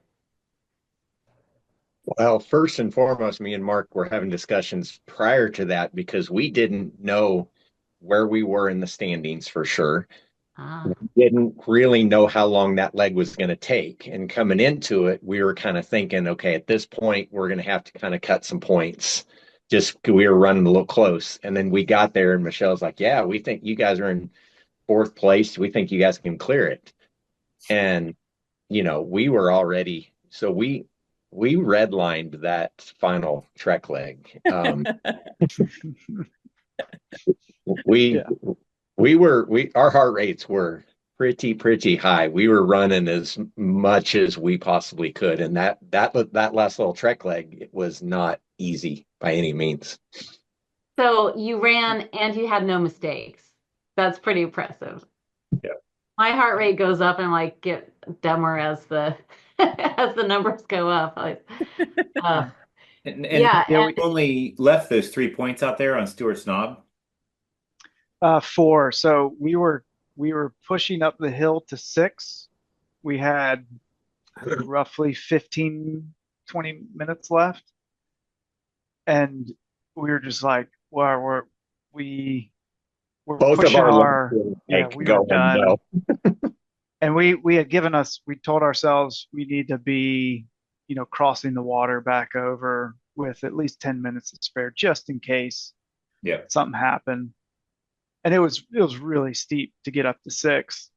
Well, first and foremost, me and Mark were having discussions prior to that because we didn't know where we were in the standings for sure. Ah, Didn't really know how long that leg was going to take. And coming into it, we were kind of thinking, okay, at this point, we're going to have to kind of cut some points. Just we were running a little close. And then we got there, and Michelle's like, yeah, we think you guys are in fourth place. We think you guys can clear it. And, we were already, so we redlined that final trek leg. We Yeah. our heart rates were pretty high. We were running as much as we possibly could, and that last little trek leg, it was not easy by any means. so you ran and you had no mistakes. That's pretty impressive. Yeah. My heart rate goes up and like get dumber as the as the numbers go up. Uh, And yeah, you and only left those 3 points out there on Stewart's Knob. 4. So we were pushing up the hill to 6. We had roughly 15, 20 minutes left. And we were just like, well, we're Both of pushing our lungs our, were yeah, like we were going done. no. And we told ourselves we need to be, crossing the water back over with at least 10 minutes to spare just in case Yeah. something happened. And it was really steep to get up to 6.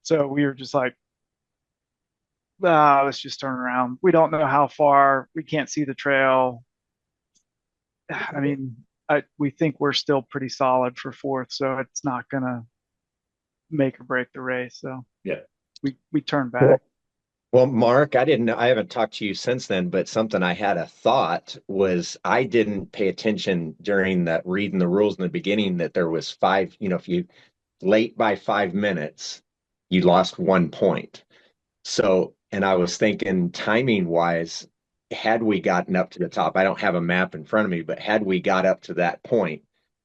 So we were just like, let's just turn around. We don't know how far. We can't see the trail. I mean, we think we're still pretty solid for fourth, so it's not gonna make or break the race. So Yeah. we turned Well, back. well, Mark, I haven't talked to you since then, but something I had a thought was I didn't pay attention during that reading the rules in the beginning that there was five, if you late by 5 minutes, you lost 1 point. So, and I was thinking timing wise, had we gotten up to the top, I don't have a map in front of me, but had we got up to that point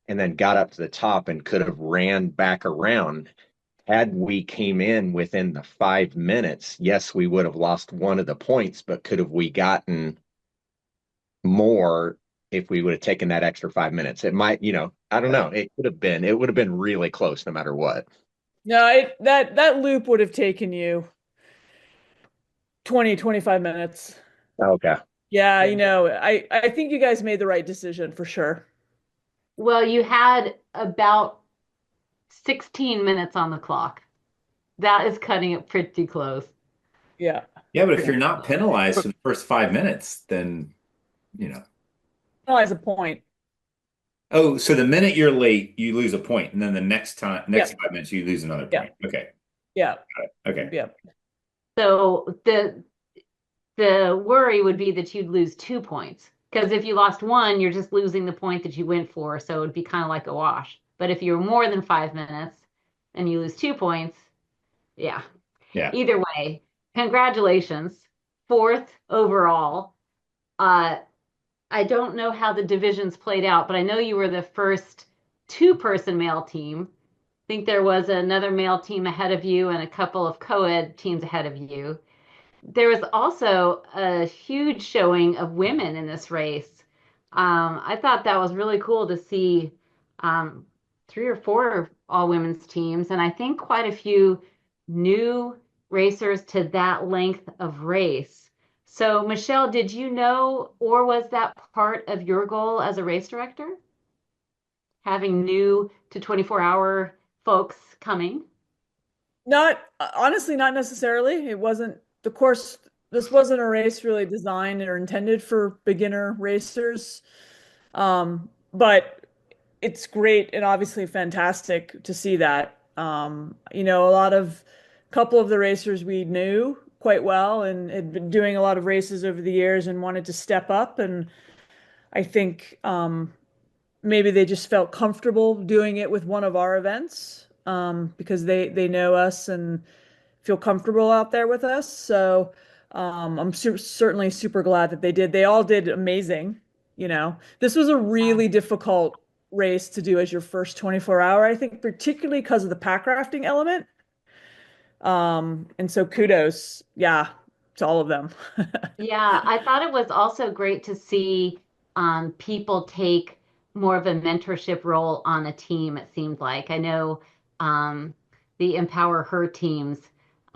and then got up to the top and could have ran back around, had we came in within the 5 minutes, yes, we would have lost one of the points, but could have we gotten more if we would have taken that extra 5 minutes? It might, I don't know. It would have been really close no matter what. No, that loop would have taken you 20-25 minutes. Okay. Yeah, Yeah. I think you guys made the right decision for sure. well, you had about 16 minutes on the clock. That is cutting it pretty close. Yeah. Yeah, but if you're Yeah. not penalized for the first 5 minutes, then, No, as a point. Oh, so the minute you're late, you lose a point, and then the next Yeah. 5 minutes, you lose another Yeah. point. Okay. Yeah. Okay. Yeah. So the worry would be that you'd lose 2 points. Because if you lost one, you're just losing the point that you went for. So it'd be kind of like a wash. But if you're more than 5 minutes and you lose 2 points, yeah. Yeah. Either way, congratulations. Fourth overall. I don't know how the divisions played out, but I know you were the first two-person male team. I think there was another male team ahead of you and a couple of co-ed teams ahead of you. There was also a huge showing of women in this race. I thought that was really cool to see 3 or 4 all women's teams, and I think quite a few new racers to that length of race. So, Michelle, did you know, or was that part of your goal as a race director? Having new to 24-hour folks coming? Not honestly, not necessarily. It wasn't the this wasn't a race really designed or intended for beginner racers. But it's great and obviously fantastic to see that. A couple of the racers we knew quite well and had been doing a lot of races over the years and wanted to step up. And I think maybe they just felt comfortable doing it with one of our events because they know us and feel comfortable out there with us. So I'm certainly super glad that they did. They all did amazing. This was a really difficult race to do as your first 24-hour, I think, particularly because of the pack rafting element. And so kudos, yeah, to all of them. Yeah, I thought it was also great to see people take more of a mentorship role on a team, it seemed like. I know the Empower Her teams.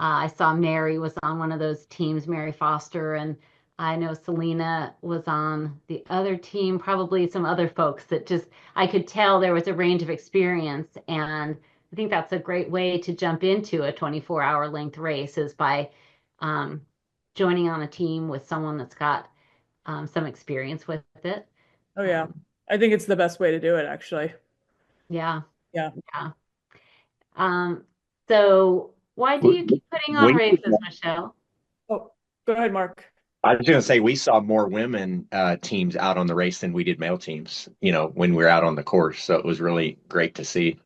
I saw Mary was on one of those teams, Mary Foster, and I know Selena was on the other team, probably some other folks that just, I could tell there was a range of experience. And I think that's a great way to jump into a 24-hour length race is by um, joining on a team with someone that's got some experience with it. Oh yeah. Um, I think it's the best way to do it, actually. yeah, Yeah. yeah. So why do you keep putting on We, races, Michelle? Oh, go ahead, Mark. I was going to say we saw more women teams out on the race than we did male teams, when we were out on the course. So it was really great to see.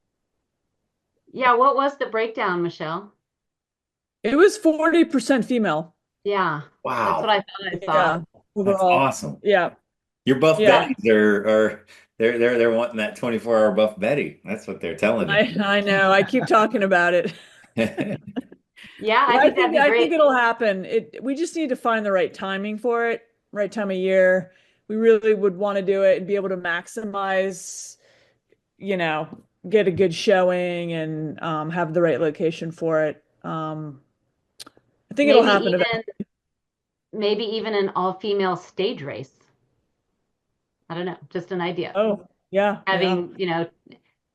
Yeah, what was the breakdown, Michelle? It was 40% female. Yeah, that's what Wow, I thought I saw. Yeah. that's Overall. awesome. Yeah. Your buff Yeah. Betties are they're wanting that 24-hour buff Betty. That's what they're telling I know. I keep talking about it. you. Yeah, I I think that'd think be I think great. it'll happen. We just need to find the right timing for it, right time of year. We really would want to do it and be able to maximize, you know, get a good showing and have the right location for it. I think it'll Maybe happen eventually. even an all-female stage race. I don't know, just an idea. Oh, yeah, yeah, Having,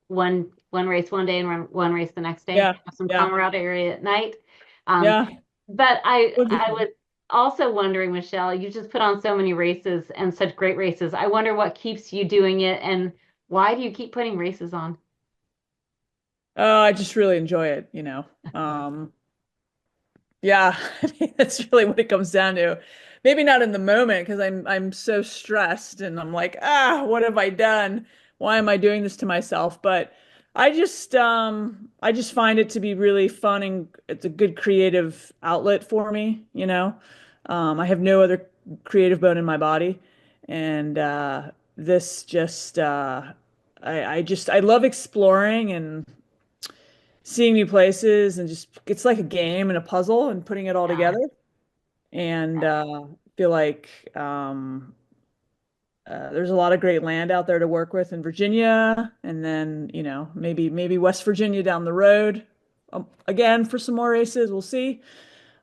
one race one day and one race the next day, yeah, have some yeah, camaraderie at night. Um, yeah. but I Would be I fun. was also wondering, Michelle, you just put on so many races and such great races. I wonder what keeps you doing it and why do you keep putting races on? Oh, I just really enjoy it. Yeah, I think that's really what it comes down to. Maybe not in the moment because I'm so stressed and I'm like, what have I done? Why am I doing this to myself? But I just find it to be really fun and it's a good creative outlet for me. I have no other creative bone in my body. And this just I love exploring and seeing new places and just it's like a game and a puzzle and putting it all Yeah. together and feel like there's a lot of great land out there to work with in Virginia and then maybe West Virginia down the road again for some more races we'll see.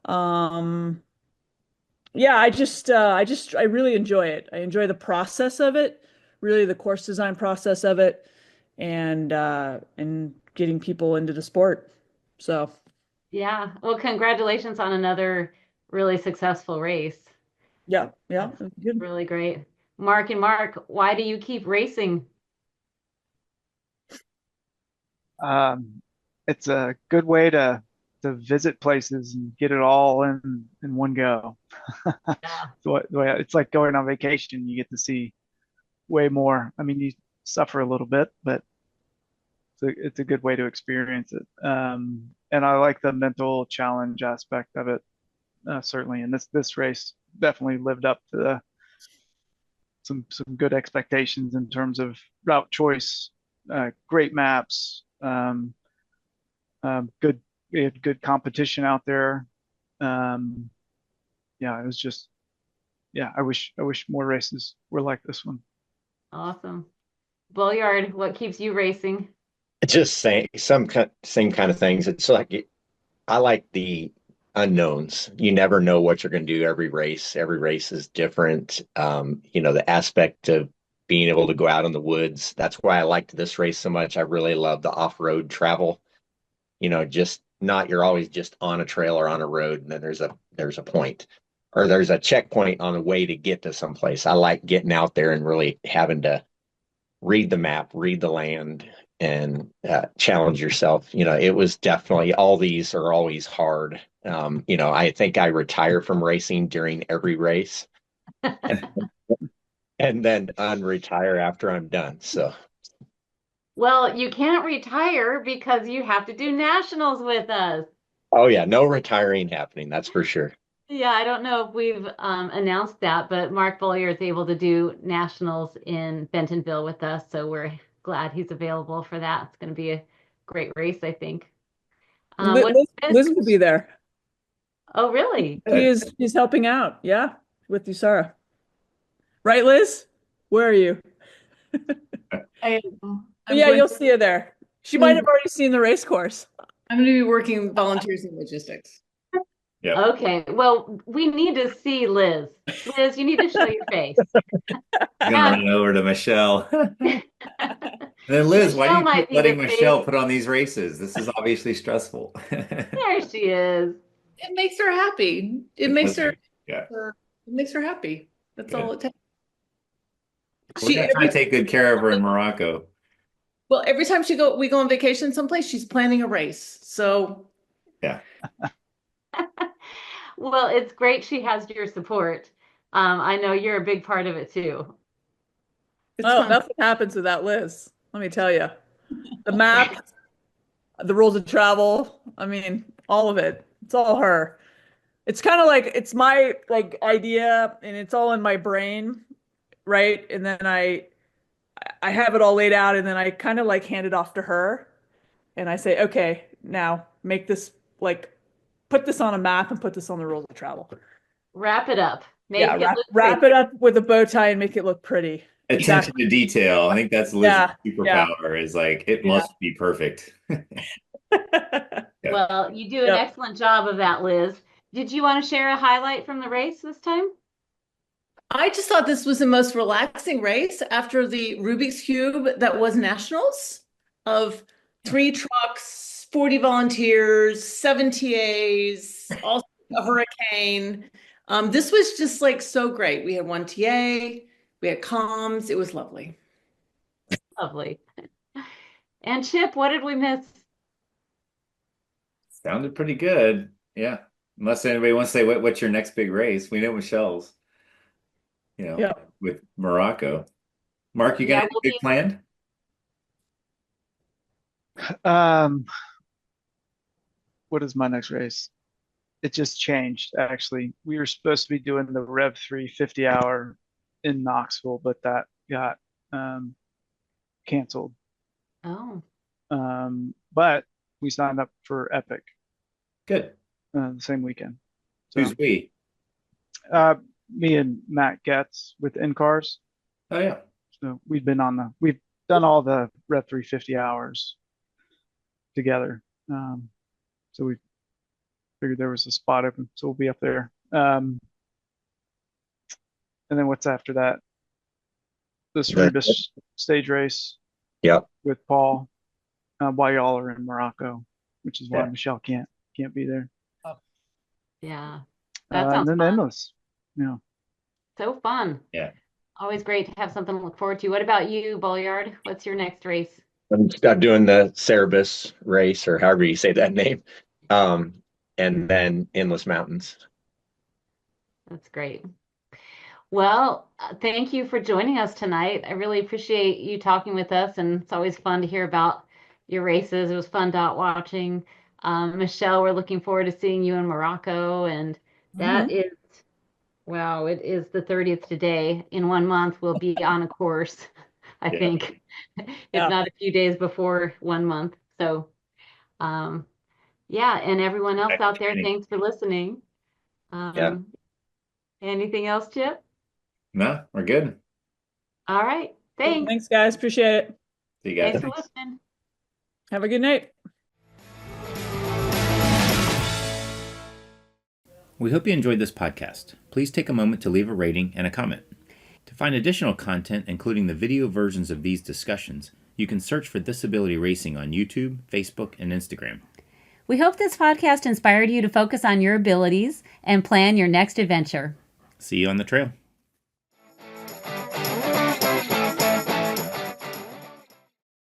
um yeah, I really enjoy it. I enjoy the process of it, really the course design process of it and getting people into the sport. So Yeah. Well, congratulations on another really successful race. yeah, yeah, That's good. really great. Mark and Mark, why do you keep racing? Um, it's a good way to visit places and get it all in one go. Yeah. It's like going on vacation. You get to see way more. I mean, you suffer a little bit, but it's a good way to experience it. And I like the mental challenge aspect of it, certainly. And this race definitely lived up to some good expectations in terms of route choice, great maps, good we had good competition out there. Um, yeah, it was just yeah. I wish more races were like this one. Awesome. Bolyard, what keeps you racing? Just saying same kind of things. It's like I like the unknowns. You never know what you're going to do every race. Every race is different. The aspect of being able to go out in the woods. That's why I liked this race so much. I really love the off-road travel. Just not you're always just on a trail or on a road and then there's a point. or there's a checkpoint on the way to get to someplace. I like getting out there and really having to read the map, read the land, and challenge yourself. It was definitely, all these are always hard. I think I retire from racing during every race and then unretire after I'm done. So, Well, you can't retire because you have to do nationals with us. oh yeah, no retiring happening. That's for sure. Yeah, I don't know if we've announced that, but Mark Bolyard is able to do nationals in Bentonville with us, so we're glad he's available for that. It's going to be a great race, I think. Liz will be there. Oh, really? She's helping out, yeah, with you, Sarah. Right, Liz? Where are you? I'm Yeah, going you'll see her there. She might have already seen the race course. I'm going to be working volunteers in logistics. Yep. Okay. Well, we need to see Liz. Liz, you need to show your face. I'm gonna run over to Michelle. And then Liz, why do Michelle you might keep be letting the Michelle face. put on these races? This is obviously stressful. There she is. It makes her happy. It It makes does her, make- yeah. it makes her happy. That's Good. all it takes. We're gonna try to take good care of her in Morocco. Well, every time we go on vacation someplace, she's planning a race. So Yeah. Well, it's great she has your support. I know you're a big part of it too. it's Oh, fun. nothing happens without Liz. Let me tell you. The map, the rules of travel, I mean, all of it. It's all her. It's kind of like it's my idea and it's all in my brain, right? And then I have it all laid out and then I kind of hand it off to her and I say, "Okay, now make this put this on a map and put this on the rules of travel." Wrap it up. Make Yeah, it look wrap pretty. it up with a bow tie and make it look pretty. Attention to detail. I think that's Liz's Yeah. superpower is it Yeah. must be perfect. Yeah. Well, you do an Yep. excellent job of that, Liz. Did you want to share a highlight from the race this time? I just thought this was the most relaxing race after the Rubik's Cube that was nationals of 3 trucks, 40 volunteers, 7 TAs, also a hurricane. This was just so great. We had 1 TA, we had comms. It was lovely. Lovely. And Chip, what did we miss? Sounded pretty good. Yeah. Unless anybody wants to say what's your next big race. We know Michelle's, Yeah. with Morocco. Mark, you got Yeah, anything we'll big be- planned? What is my next race? It just changed, actually. We were supposed to be doing the Rev 3 50 hour in Knoxville, but that got canceled. Oh, But we signed up for Epic Good. the same weekend. So Who's we? me and Matt Getz with In-Cars. Oh yeah. So we've done all the Rev 3 50 hours together. So we figured there was a spot open, so we'll be up there. And then what's after that? The Cerebus stage race. Yep. With Paul, while y'all are in Morocco, which is why Yeah. Michelle can't be there. yeah. That And sounds then fun. Endless. Yeah. So fun. Yeah. Always great to have something to look forward to. What about you, Bolyard? What's your next race? I'm doing the Cerebus race, or however you say that name, and then Endless Mountains. That's great. Well, thank you for joining us tonight. I really appreciate you talking with us, and it's always fun to hear about your races. It was fun dot watching. Michelle, we're looking forward to seeing you in Morocco, and that is, wow, it is the 30th today. In 1 month, we'll be on a course, I Yeah. think, if Yeah. not a few days before 1 month. So, yeah, and everyone else out there, Training. thanks for listening. Anything else, Chip? No, we're good. All right. Thanks. Thanks, guys. Appreciate it. See you guys. Thanks for listening. Have a good night. We hope you enjoyed this podcast. Please take a moment to leave a rating and a comment. To find additional content, including the video versions of these discussions, you can search for Disability Racing on YouTube, Facebook, and Instagram. We hope this podcast inspired you to focus on your abilities and plan your next adventure. See you on the trail.